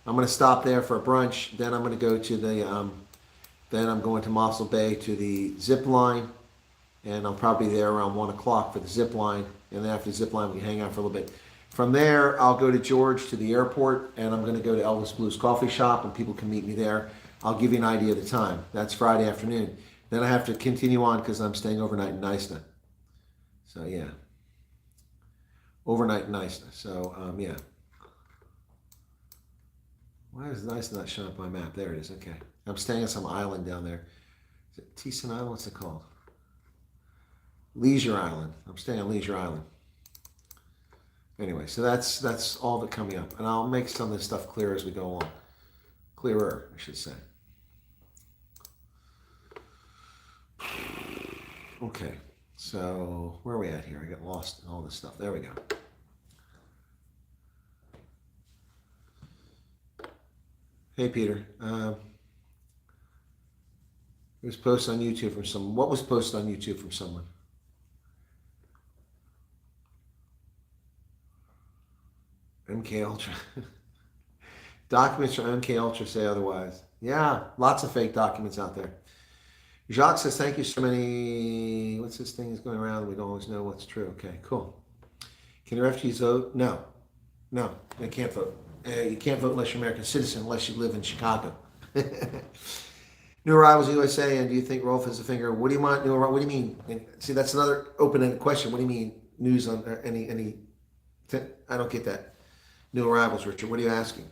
I'm going to stop there for a brunch. Then I'm going to go to the, then I'm going to Mossel Bay to the zip line. And I'll probably be there around 1 o'clock for the zip line. And then after the zip line, we can hang out for a little bit. From there, I'll go to George to the airport. And I'm going to go to Elvis Blues Coffee Shop. And people can meet me there. I'll give you an idea of the time. That's Friday afternoon. Then I have to continue on because I'm staying overnight in Neisner. So, yeah. Overnight in Neisner. So, yeah. Why is Neisner not showing up on my map? There it is. Okay. I'm staying on some island down there. Is it Thiessen Island? What's it called? Leisure Island. I'm staying on Leisure Island. Anyway, so that's all that coming up. And I'll make some of this stuff clear as we go along. Clearer, I should say. Okay. So where are we at here? I got lost in all this stuff. There we go. Hey, Peter. It was posted on YouTube from someone. What was posted on YouTube from someone? MK Ultra. Documents from MK Ultra say otherwise. Yeah, lots of fake documents out there. Jacques says, thank you so many. What's this thing is going around? We don't always know what's true. Okay, cool. Can the refugees vote? No. No, they can't vote. You can't vote unless you're an American citizen, unless you live in Chicago. New arrivals USA, and do you think Rolf has a finger? What do you want? What do you mean? And see, that's another open-ended question. What do you mean news on any? I don't get that. New arrivals, Richard. What are you asking?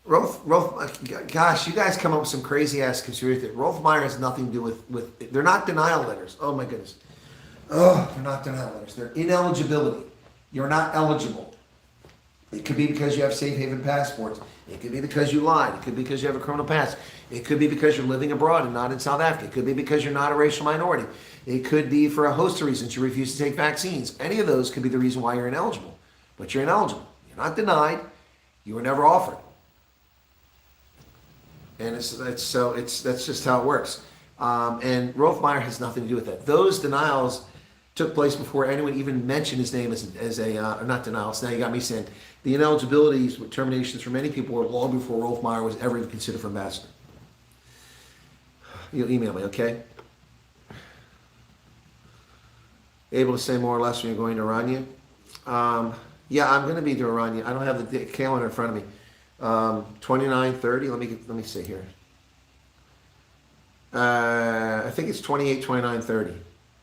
Rolf, gosh, you guys come up with some crazy ass conspiracy theory. Rolf Meyer has nothing to do with. They're not denial letters. Oh my goodness. Oh, they're not denial letters. They're ineligibility. You're not eligible. It could be because you have safe haven passports. It could be because you lied. It could be because you have a criminal past. It could be because you're living abroad and not in South Africa. It could be because you're not a racial minority. It could be for a host of reasons. You refuse to take vaccines. Any of those could be the reason why you're ineligible. But you're ineligible. You're not denied. You were never offered. And that's just how it works. And Rolf Meyer has nothing to do with that. Those denials took place before anyone even mentioned his name as a not denials. Now you got me saying the ineligibilities, terminations for many people were long before Rolf Meyer was ever even considered for ambassador. You'll email me, okay? Able to say more or less when you're going to Oranje? Yeah, I'm going to be to Oranje. I don't have the calendar in front of me. 29, 30. Let me see here. I think it's 28, 29, 30.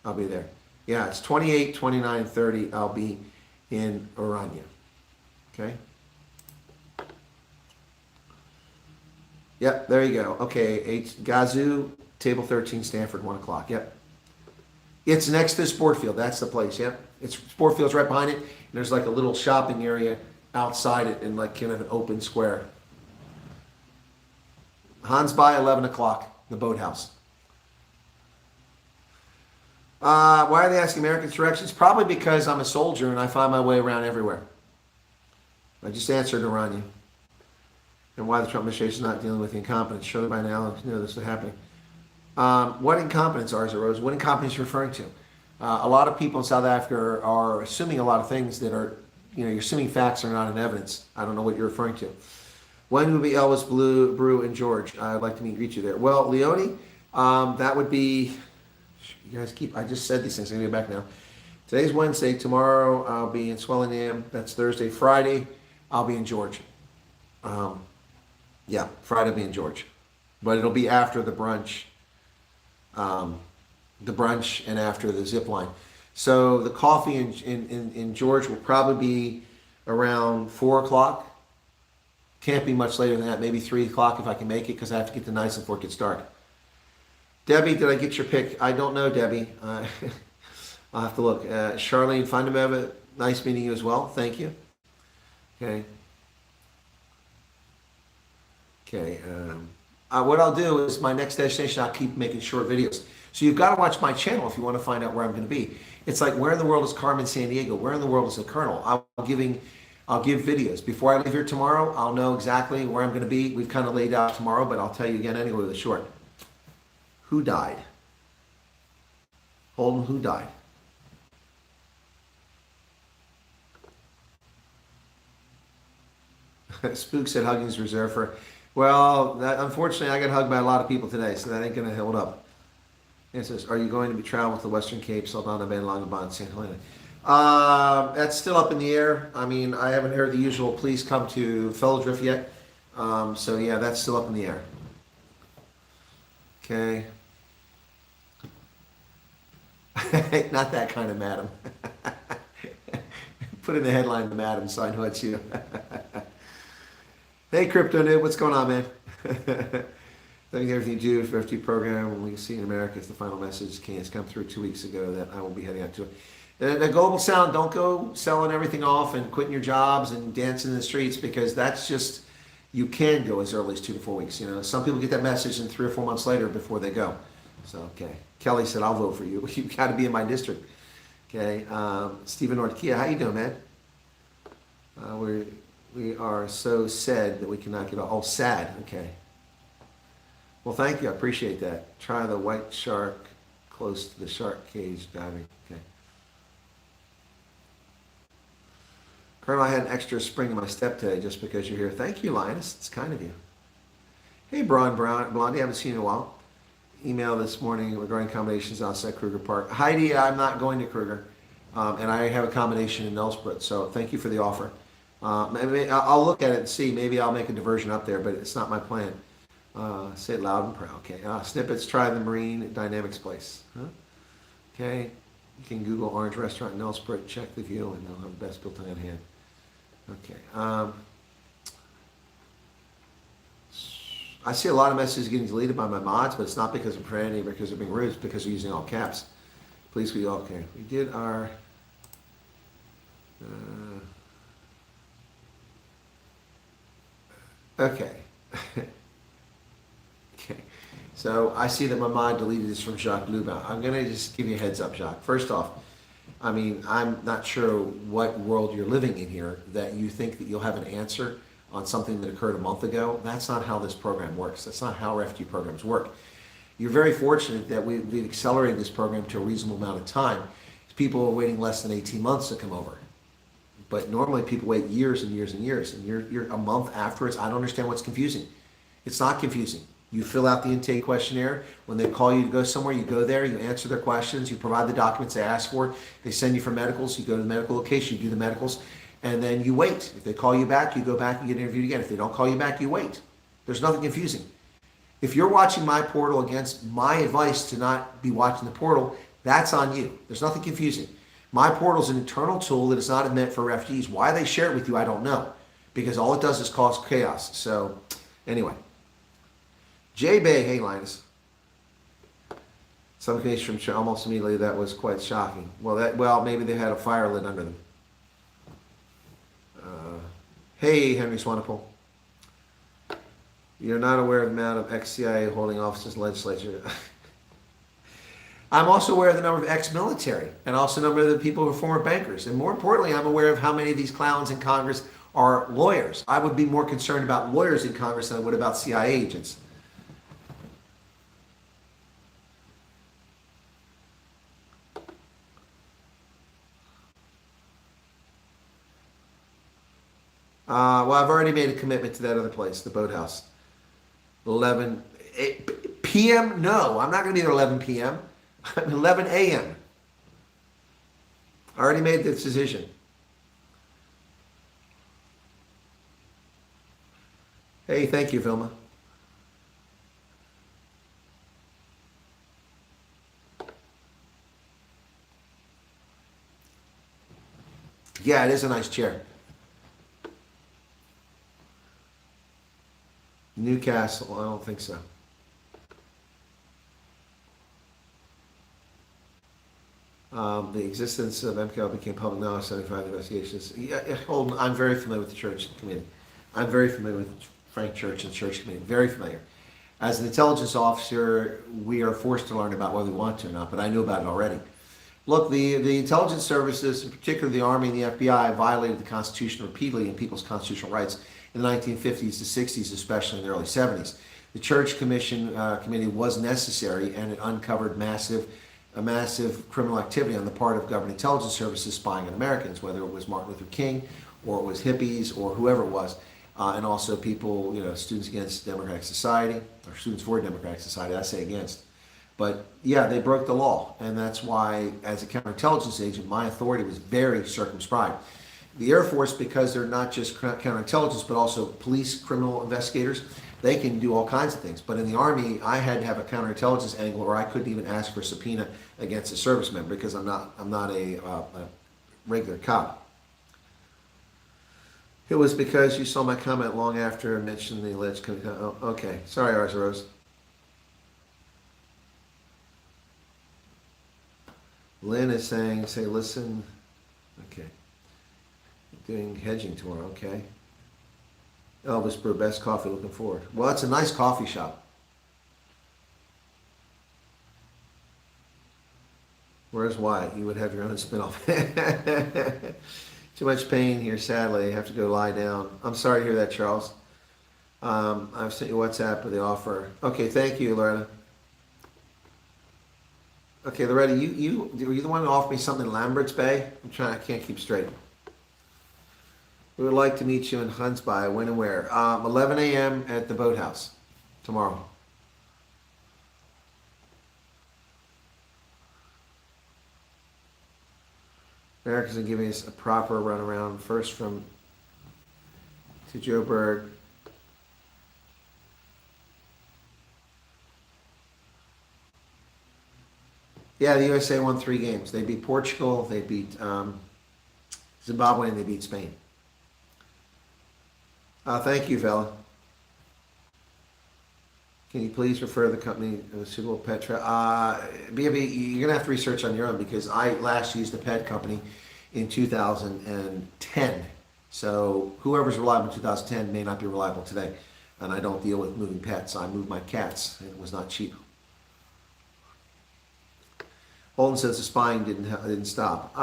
I'll be there. Yeah, it's 28, 29, 30. I'll be in Oranje. Okay. Yep, there you go. Okay, Gazoo, table 13, Stanford, 1 o'clock. Yep. It's next to the sport field. That's the place. Yep. It's sport field's right behind it. And there's like a little shopping area outside it in like kind of an open square. Hans by 11 o'clock, the boathouse. Why are they asking American directions? Probably because I'm a soldier and I find my way around everywhere. I just answered Oranje. And why the Trump administration is not dealing with the incompetence. Surely by now, you know this is happening. What incompetence are Rose? What incompetence are you referring to? A lot of people in South Africa are assuming a lot of things that are, you're assuming facts are not in evidence. I don't know what you're referring to. When will be Elvis Brew and George? I'd like to meet and greet you there. Well, Leone, that would be, you guys I just said these things, I'm going to go back now. Today's Wednesday, tomorrow I'll be in Swellendam, that's Thursday. Friday, I'll be in George. Yeah, Friday I'll be in George. But it'll be after the brunch. And after the zip line. So the coffee in George will probably be around 4 o'clock. Can't be much later than that, maybe 3 o'clock if I can make it, because I have to get to nice before it gets dark. Debbie, did I get your pick? I don't know, Debbie. I'll have to look. Charlene Fundameva, nice meeting you as well. Thank you. Okay. Okay. What I'll do is my next destination, I'll keep making short videos. So you've got to watch my channel if you want to find out where I'm going to be. It's like, where in the world is Carmen Sandiego? Where in the world is the Colonel? I'll give videos. Before I leave here tomorrow, I'll know exactly where I'm going to be. We've kind of laid out tomorrow, but I'll tell you again anyway with a short. Who died? Holden, who died? Spook said hugging is reserved for... Well, unfortunately, I got hugged by a lot of people today, so that ain't going to hold up. It says, are you going to be traveling to the Western Cape, Saldana Bay, Longabon, St. Helena? That's still up in the air. I mean, I haven't heard the usual please come to Fellow yet. So, yeah, that's still up in the air. Okay. Not that kind of madam. Put in the headline, the madam, so I know it's you. Hey, Crypto Noob, what's going on, man? Thank you everything you do for FT program. When we can see in America, it's the final message. It's come through 2 weeks ago that I will be heading out to it. The Global Sound, don't go selling everything off and quitting your jobs and dancing in the streets, because that's just, you can go as early as 2 to 4 weeks. Some people get that message and 3 or 4 months later before they go. So, okay. Kelly said, I'll vote for you. You've got to be in my district. Okay. Stephen North Kia, how you doing, man? We are so sad that we cannot get off. Oh, sad. Okay. Well, thank you. I appreciate that. Try the white shark close to the shark cage diving. Okay. Colonel, I had an extra spring in my step today just because you're here. Thank you, Linus. It's kind of you. Hey, Blondie. I haven't seen you in a while. Email this morning regarding accommodations outside Kruger Park. Heidi, I'm not going to Kruger. And I have a combination in Nelsbrook, so thank you for the offer. Maybe I'll look at it and see. Maybe I'll make a diversion up there, but it's not my plan. Say it loud and proud. Okay. Snippets, try the Marine Dynamics place. Huh? Okay. You can Google Orange Restaurant in Nelsbrook, check the view, and they'll have the best built on hand. Okay. I see a lot of messages getting deleted by my mods, but it's not because of profanity, because they're being rude. It's because they're using all caps. Please, okay. We did our. Okay. Okay. So I see that my mod deleted this from Jacques Lubin. I'm going to just give you a heads up, Jacques. First off, I mean, I'm not sure what world you're living in here that you think that you'll have an answer on something that occurred a month ago. That's not how this program works. That's not how refugee programs work. You're very fortunate that we've accelerated this program to a reasonable amount of time. People are waiting less than 18 months to come over. But normally people wait years and years and years, and you're a month afterwards. I don't understand what's confusing. It's not confusing. You fill out the intake questionnaire. When they call you to go somewhere, you go there, you answer their questions, you provide the documents they ask for. They send you for medicals, you go to the medical location, you do the medicals, and then you wait. If they call you back, you go back and get interviewed again. If they don't call you back, you wait. There's nothing confusing. If you're watching my portal against my advice to not be watching the portal, that's on you. There's nothing confusing. My portal is an internal tool that is not meant for refugees. Why they share it with you, I don't know. Because all it does is cause chaos. So, anyway. J Bay, hey Linus. Some case from almost immediately, that was quite shocking. Well, maybe they had a fire lit under them. Hey, Henry Swanepoel. You're not aware of the amount of ex-CIA holding offices in the legislature. I'm also aware of the number of ex-military and also the number of the people who are former bankers. And more importantly, I'm aware of how many of these clowns in Congress are lawyers. I would be more concerned about lawyers in Congress than I would about CIA agents. Well, I've already made a commitment to that other place, the boathouse. 11 p.m. No, I'm not going to be there 11 p.m. I'm 11 a.m. I already made this decision. Hey, thank you, Vilma. Yeah, it is a nice chair. Newcastle, I don't think so. The existence of MKL became public knowledge, 75 investigations. Yeah, Holden, I'm very familiar with the church committee. I'm very familiar with Frank Church and church committee. Very familiar. As an intelligence officer, we are forced to learn about whether we want to or not, but I knew about it already. Look, the intelligence services, in particular the Army and the FBI, violated the Constitution repeatedly and people's constitutional rights in the 1950s to 60s, especially in the early 70s. The Church Commission Committee was necessary, and it uncovered massive criminal activity on the part of government intelligence services spying on Americans, whether it was Martin Luther King or it was hippies or whoever it was, and also people, students against Democratic Society, or students for Democratic Society, I say against. But yeah, they broke the law, and that's why, as a counterintelligence agent, my authority was very circumscribed. The Air Force, because they're not just counterintelligence, but also police, criminal investigators, they can do all kinds of things. But in the Army, I had to have a counterintelligence angle, or I couldn't even ask for a subpoena against a service member because I'm not a regular cop. It was because you saw my comment long after I mentioned the alleged. Oh, okay, sorry, Arza Rose. Lynn is saying, listen. Okay. Doing hedging tomorrow, okay. Elvis Brew, best coffee, looking forward. Well, it's a nice coffee shop. Where's Wyatt? You would have your own spin-off. Too much pain here, sadly. I have to go lie down. I'm sorry to hear that, Charles. I've sent you WhatsApp with the offer. Okay, thank you, Loretta. Okay, Loretta, were you the one who offered me something in Lambert's Bay? I can't keep straight. We would like to meet you in Huntsby. When and where? 11 a.m. at the boathouse tomorrow. Americans are giving us a proper runaround. First from to Joburg. Yeah, the USA won 3 games. They beat Portugal, they beat Zimbabwe, and they beat Spain. Thank you, fella. Can you please refer the company to a suitable pet trap? BB, you're going to have to research on your own because I last used a pet company in 2010. So whoever's reliable in 2010 may not be reliable today. And I don't deal with moving pets. I moved my cats. It was not cheap. Holden says the spying didn't stop.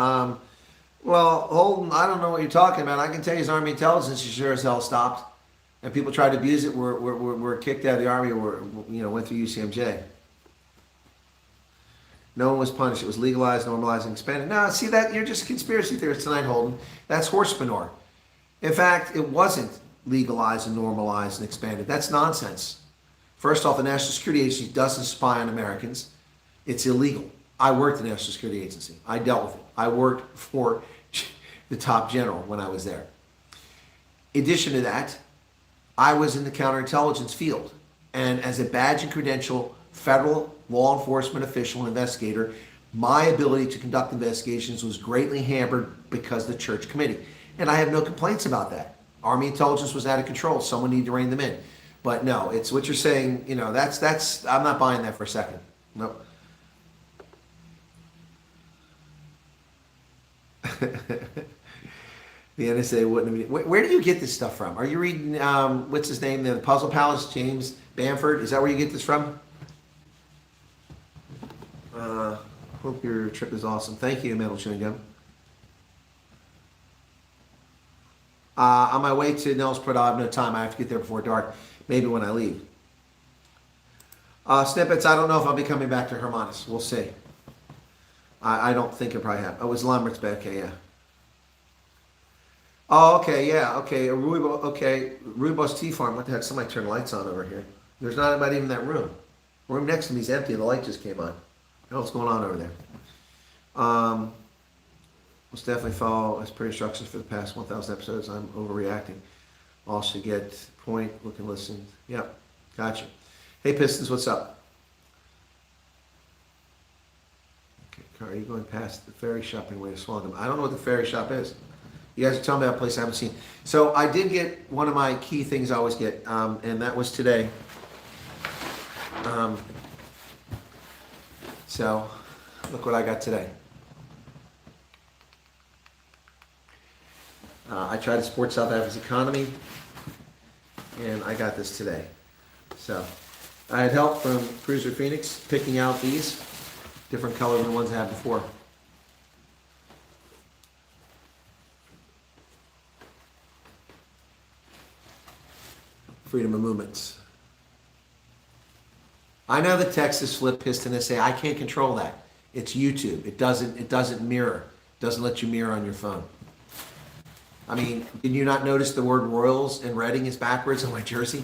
Well, Holden, I don't know what you're talking about. I can tell you his Army intelligence sure as hell stopped. And people tried to abuse it, were kicked out of the Army or went through UCMJ. No one was punished. It was legalized, normalized, and expanded. No, see that? You're just a conspiracy theorist tonight, Holden. That's horse manure. In fact, it wasn't legalized and normalized and expanded. That's nonsense. First off, the National Security Agency doesn't spy on Americans. It's illegal. I worked at the National Security Agency. I dealt with it. I worked for the top general when I was there. In addition to that, I was in the counterintelligence field. And as a badge and credential federal law enforcement official and investigator, my ability to conduct investigations was greatly hampered because of the church committee. And I have no complaints about that. Army intelligence was out of control. Someone needed to rein them in. But no, it's what you're saying, that's I'm not buying that for a second. No. The NSA wouldn't have. Where do you get this stuff from? Are you reading, what's his name, the Puzzle Palace, James Bamford? Is that where you get this from? Hope your trip is awesome. Thank you, Metal Chewing Gum. On my way to Nels Prado, I have no time. I have to get there before dark. Maybe when I leave. Snippets, I don't know if I'll be coming back to Hermanus. We'll see. I don't think it probably happened. Oh, it was Lambert's Bay. Okay, yeah. Oh, okay, yeah, okay. Rubos Tea Farm. What the heck? Somebody turned lights on over here. There's not anybody in that room. The room next to me is empty. The light just came on. I don't know what's going on over there. Let's definitely follow as per instructions for the past 1,000 episodes. I'm overreacting. Also get point, look and listen. Yep, gotcha. Hey, Pistons, what's up? Okay, are you going past the ferry shop on your way to Swandam? I don't know what the ferry shop is. You guys are telling me about a place I haven't seen. So I did get one of my key things I always get, and that was today. So look what I got today. I try to support South Africa's economy, and I got this today. So I had help from Cruiser Phoenix picking out these different color than the ones I had before. Freedom of movements. I know the Texas Flip Piston SA. I can't control that. It's YouTube. It doesn't mirror. It doesn't let you mirror on your phone. I mean, did you not notice the word Royals in Reading is backwards on my jersey?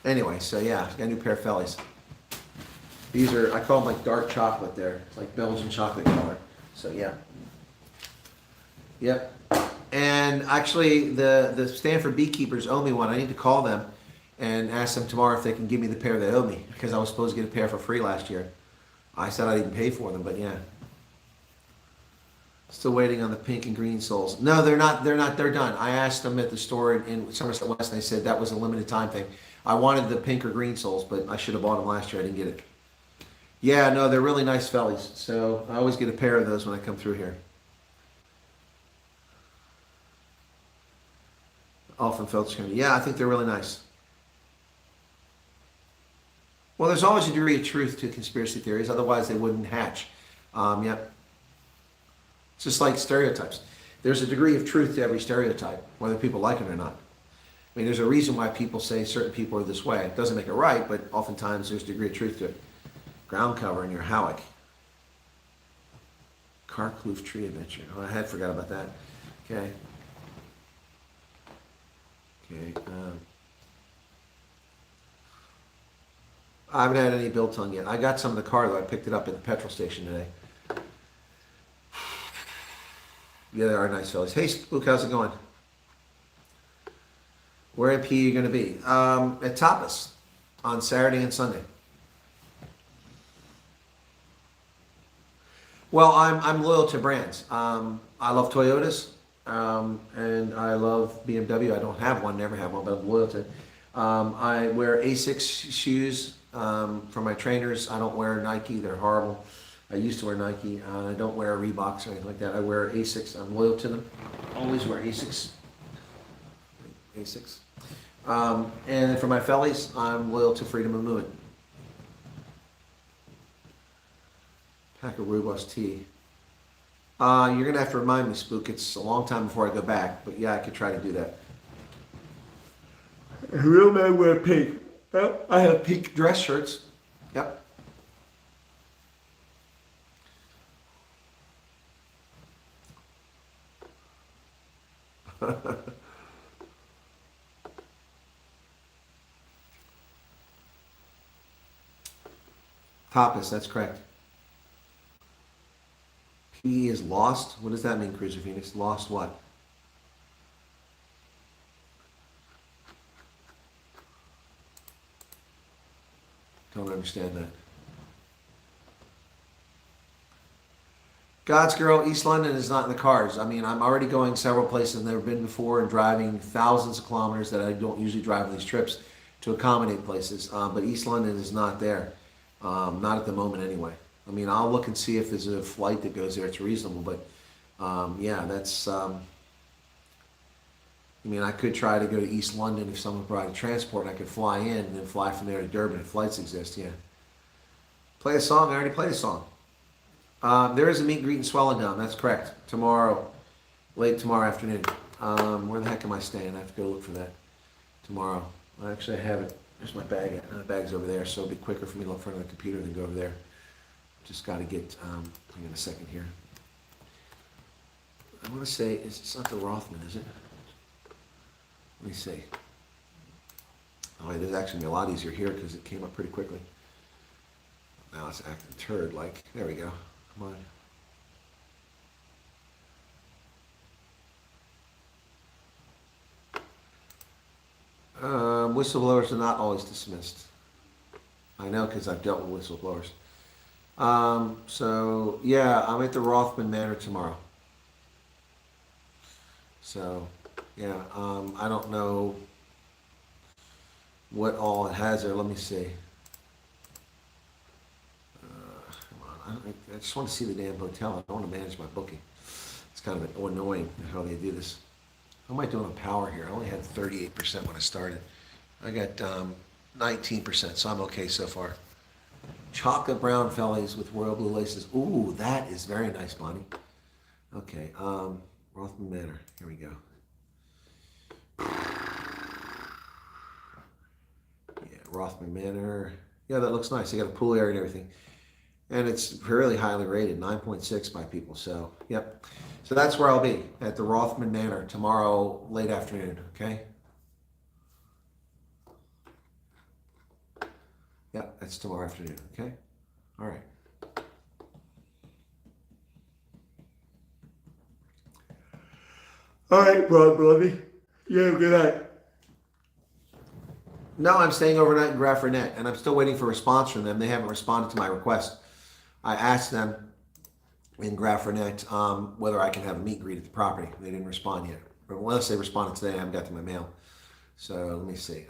Anyway, so yeah, got a new pair of fellies. These are, I call them like dark chocolate there. It's like Belgian chocolate color. So yeah. Yep. And actually, the Stanford Beekeepers owe me one. I need to call them and ask them tomorrow if they can give me the pair they owe me, because I was supposed to get a pair for free last year. I said I didn't pay for them, but yeah. Still waiting on the pink and green soles. No, they're not. They're done. I asked them at the store in Somerset West, and they said that was a limited time thing. I wanted the pink or green soles, but I should have bought them last year. I didn't get it. Yeah, no, they're really nice fellies. So I always get a pair of those when I come through here. Often felt screen. Yeah, I think they're really nice. Well, there's always a degree of truth to conspiracy theories, otherwise they wouldn't hatch. Yep. It's just like stereotypes. There's a degree of truth to every stereotype, whether people like it or not. I mean, there's a reason why people say certain people are this way. It doesn't make it right, but oftentimes there's a degree of truth to it. Ground cover in your Howick. Carkloof Tree Adventure. Oh, I had forgot about that. Okay. Okay. I haven't had any biltong yet. I got some in the car though. I picked it up at the petrol station today. Yeah, they are nice fellas. Hey, Spook, how's it going? Where in P are you going to be? At Tapas on Saturday and Sunday. Well, I'm loyal to brands. I love Toyotas, and I love BMW. I don't have one, never have one, but I'm loyal to it. I wear Asics shoes for my trainers. I don't wear Nike; they're horrible. I used to wear Nike. I don't wear Reeboks or anything like that. I wear Asics. I'm loyal to them. Always wear Asics. Asics. And for my fellies, I'm loyal to Freedom of Movement. Pack of Rooibos tea. You're going to have to remind me, Spook. It's a long time before I go back, but yeah, I could try to do that. A real man wear pink. Well, I have pink dress shirts. Yep. Tapas, that's correct. P is lost. What does that mean, Cruiser Phoenix? Lost what? Don't understand that. God's Girl, East London is not in the cards. I mean, I'm already going several places I've never been before and driving thousands of kilometers that I don't usually drive on these trips to accommodate places. But East London is not there. Not at the moment anyway. I mean, I'll look and see if there's a flight that goes there. It's reasonable, but yeah, that's. I mean, I could try to go to East London if someone provided transport. And I could fly in and then fly from there to Durban if flights exist. Yeah. Play a song. I already played a song. There is a meet and greet in Swellendam. That's correct. Tomorrow, late tomorrow afternoon. Where the heck am I staying? I have to go look for that tomorrow. Well, actually, I have it. There's my bag. My bag's over there, so it'll be quicker for me to look in front of the computer than go over there. Just got to get. Hang on a second here. I want to say it's not the Rothman, is it? Let me see. Oh, it is actually a lot easier here because it came up pretty quickly. Now it's acting turd like. There we go. Come on. Whistleblowers are not always dismissed. I know because I've dealt with whistleblowers. So yeah, I'm at the Rothman Manor tomorrow. So yeah, I don't know what all it has there. Let me see. I just want to see the damn hotel. I don't want to manage my booking. It's kind of annoying how they do this. How am I doing on power here? I only had 38% when I started. I got 19%, so I'm okay so far. Chocolate brown fellies with royal blue laces. Ooh, that is very nice, Bonnie. Okay, Rothman Manor. Here we go. Yeah, Rothman Manor. Yeah, that looks nice. They got a pool area and everything. And it's really highly rated, 9.6 by people. So, yep. So that's where I'll be, at the Rothman Manor tomorrow late afternoon, okay? Yep, that's tomorrow afternoon, okay? All right. All right, brother. Yeah, good night. No, I'm staying overnight in Graffernet, and I'm still waiting for a response from them. They haven't responded to my request. I asked them in Graffernet whether I can have a meet and greet at the property. They didn't respond yet. But unless they responded today, I haven't got to my mail. So let me see.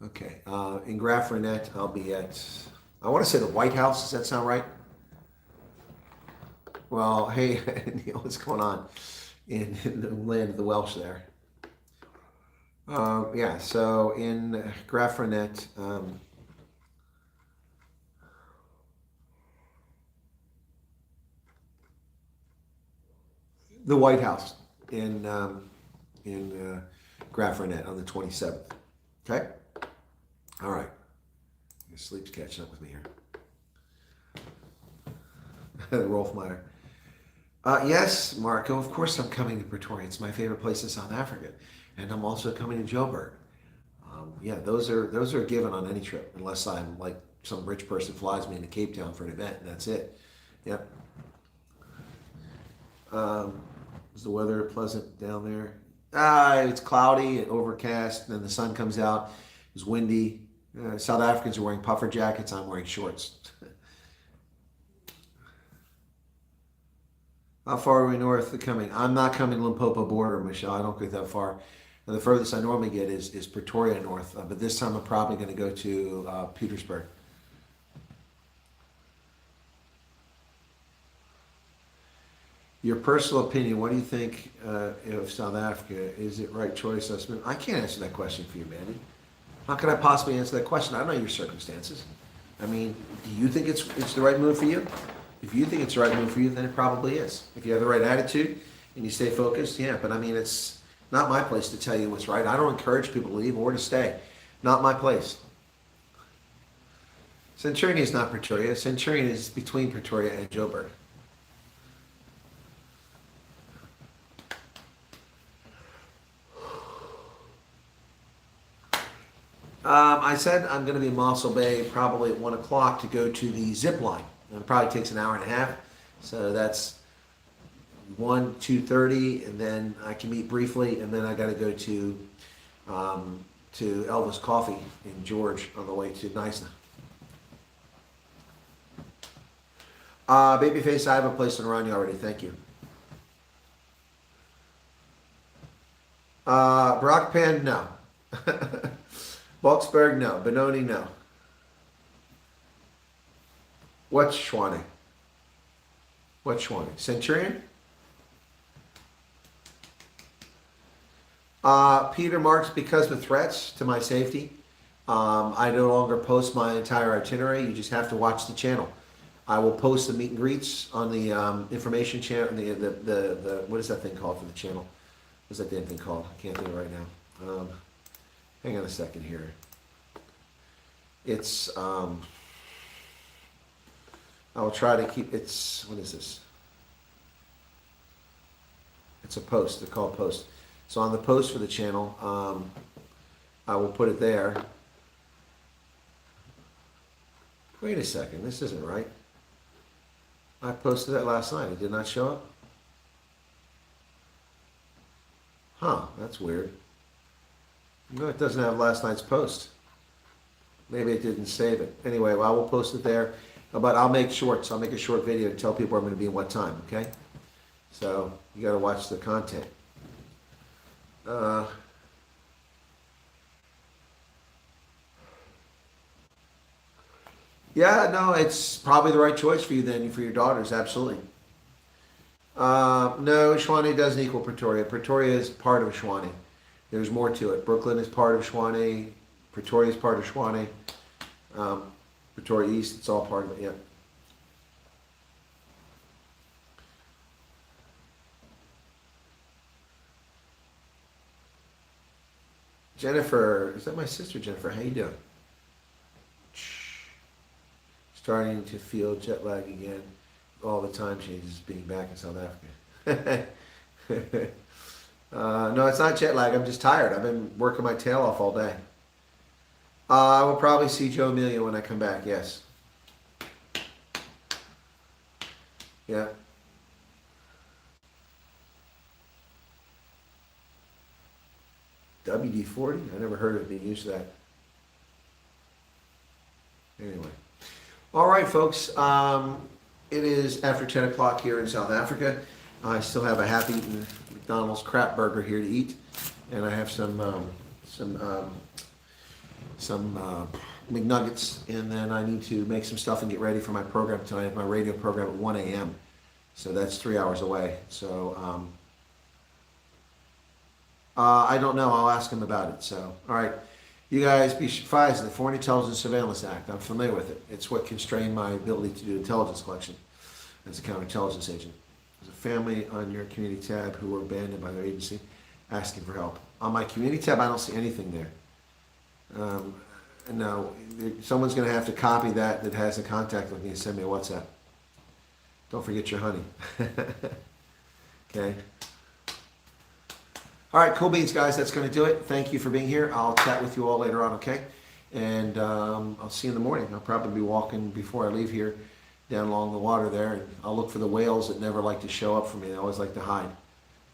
Okay, in Graffernet, I'll be at, I want to say the White House. Does that sound right? Well, hey, Neil, what's going on in the land of the Welsh there? Yeah, so in Graffernet, the White House in Graffernet on the 27th. Okay? All right. Your sleep's catching up with me here. Rolfmeyer. Yes, Marco, of course I'm coming to Pretoria. It's my favorite place in South Africa. And I'm also coming to Joburg. Yeah, those are given on any trip, unless I'm like some rich person flies me into Cape Town for an event, and that's it. Yep. Is the weather pleasant down there? It's cloudy and overcast, and then the sun comes out. It's windy. South Africans are wearing puffer jackets. I'm wearing shorts. How far are we north of coming? I'm not coming Limpopo border, Michelle. I don't get that far. And the furthest I normally get is Pretoria north. But this time I'm probably going to go to Petersburg. Your personal opinion, what do you think of South Africa? Is it right choice? I can't answer that question for you, Mandy. How could I possibly answer that question? I don't know your circumstances. I mean, do you think it's the right move for you? If you think it's the right move for you, then it probably is. If you have the right attitude and you stay focused, yeah. But I mean, it's not my place to tell you what's right. I don't encourage people to leave or to stay. Not my place. Centurion is not Pretoria. Centurion is between Pretoria and Joburg. I said I'm going to be in Mossel Bay probably at 1 o'clock to go to the zip line. It probably takes an hour and a half. So that's 2:30, and then I can meet briefly, and then I got to go to Elvis Coffee in George on the way to Knysna. Babyface, I have a place in Ronnie already. Thank you. Brockpan, no. Boxberg, no. Benoni, no. What's Schwanny? What's Schwanny? Centurion? Peter Marks, because of threats to my safety, I no longer post my entire itinerary. You just have to watch the channel. I will post the meet and greets on the information channel. The what is that thing called for the channel? What's that damn thing called? I can't think of it right now. Hang on a second here. It's I will try to keep. It's what is this? It's a post. They're called posts. So on the post for the channel, I will put it there. Wait a second. This isn't right. I posted that last night. It did not show up. Huh, that's weird. No, it doesn't have last night's post. Maybe it didn't save it. Anyway, well, I will post it there. But I'll make shorts. I'll make a short video to tell people I'm going to be in what time, okay? So you got to watch the content. Yeah, no, it's probably the right choice for you then, for your daughters, absolutely. No, Schwanny doesn't equal Pretoria. Pretoria is part of Schwanny. There's more to it. Brooklyn is part of Schwanny. Pretoria is part of Schwanny. Pretoria East, it's all part of it, yeah. Jennifer, is that my sister Jennifer? How you doing? Starting to feel jet lag again. All the time changes being back in South Africa. No, it's not jet lag. I'm just tired. I've been working my tail off all day. I will probably see Joe Amelia when I come back, yes. Yeah. WD-40? I never heard of it being used for that. Anyway. All right, folks. It is after 10 o'clock here in South Africa. I still have a half-eaten McDonald's crap burger here to eat. And I have some McNuggets. And then I need to make some stuff and get ready for my program tonight. I have my radio program at 1 a.m. So that's 3 hours away. So I don't know. I'll ask him about it. So, all right. You guys, FISA, the Foreign Intelligence Surveillance Act. I'm familiar with it. It's what constrained my ability to do intelligence collection as a counterintelligence agent. There's a family on your community tab who were abandoned by their agency asking for help. On my community tab, I don't see anything there. No, someone's going to have to copy that has a contact with me and send me a WhatsApp. Don't forget your honey. Okay. All right, cool beans, guys. That's going to do it. Thank you for being here. I'll chat with you all later on, okay? And I'll see you in the morning. I'll probably be walking before I leave here down along the water there, and I'll look for the whales that never like to show up for me. They always like to hide.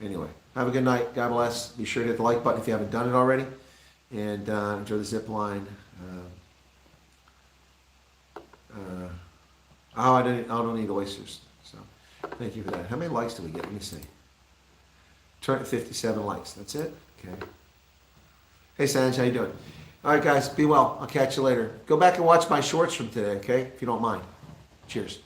Anyway, have a good night. God bless. Be sure to hit the like button if you haven't done it already. And enjoy the zip line. I don't need oysters. So thank you for that. How many likes do we get? Let me see. 57 likes. That's it? Okay. Hey, Sanj, how you doing? All right, guys, be well. I'll catch you later. Go back and watch my shorts from today, okay? If you don't mind. Cheers.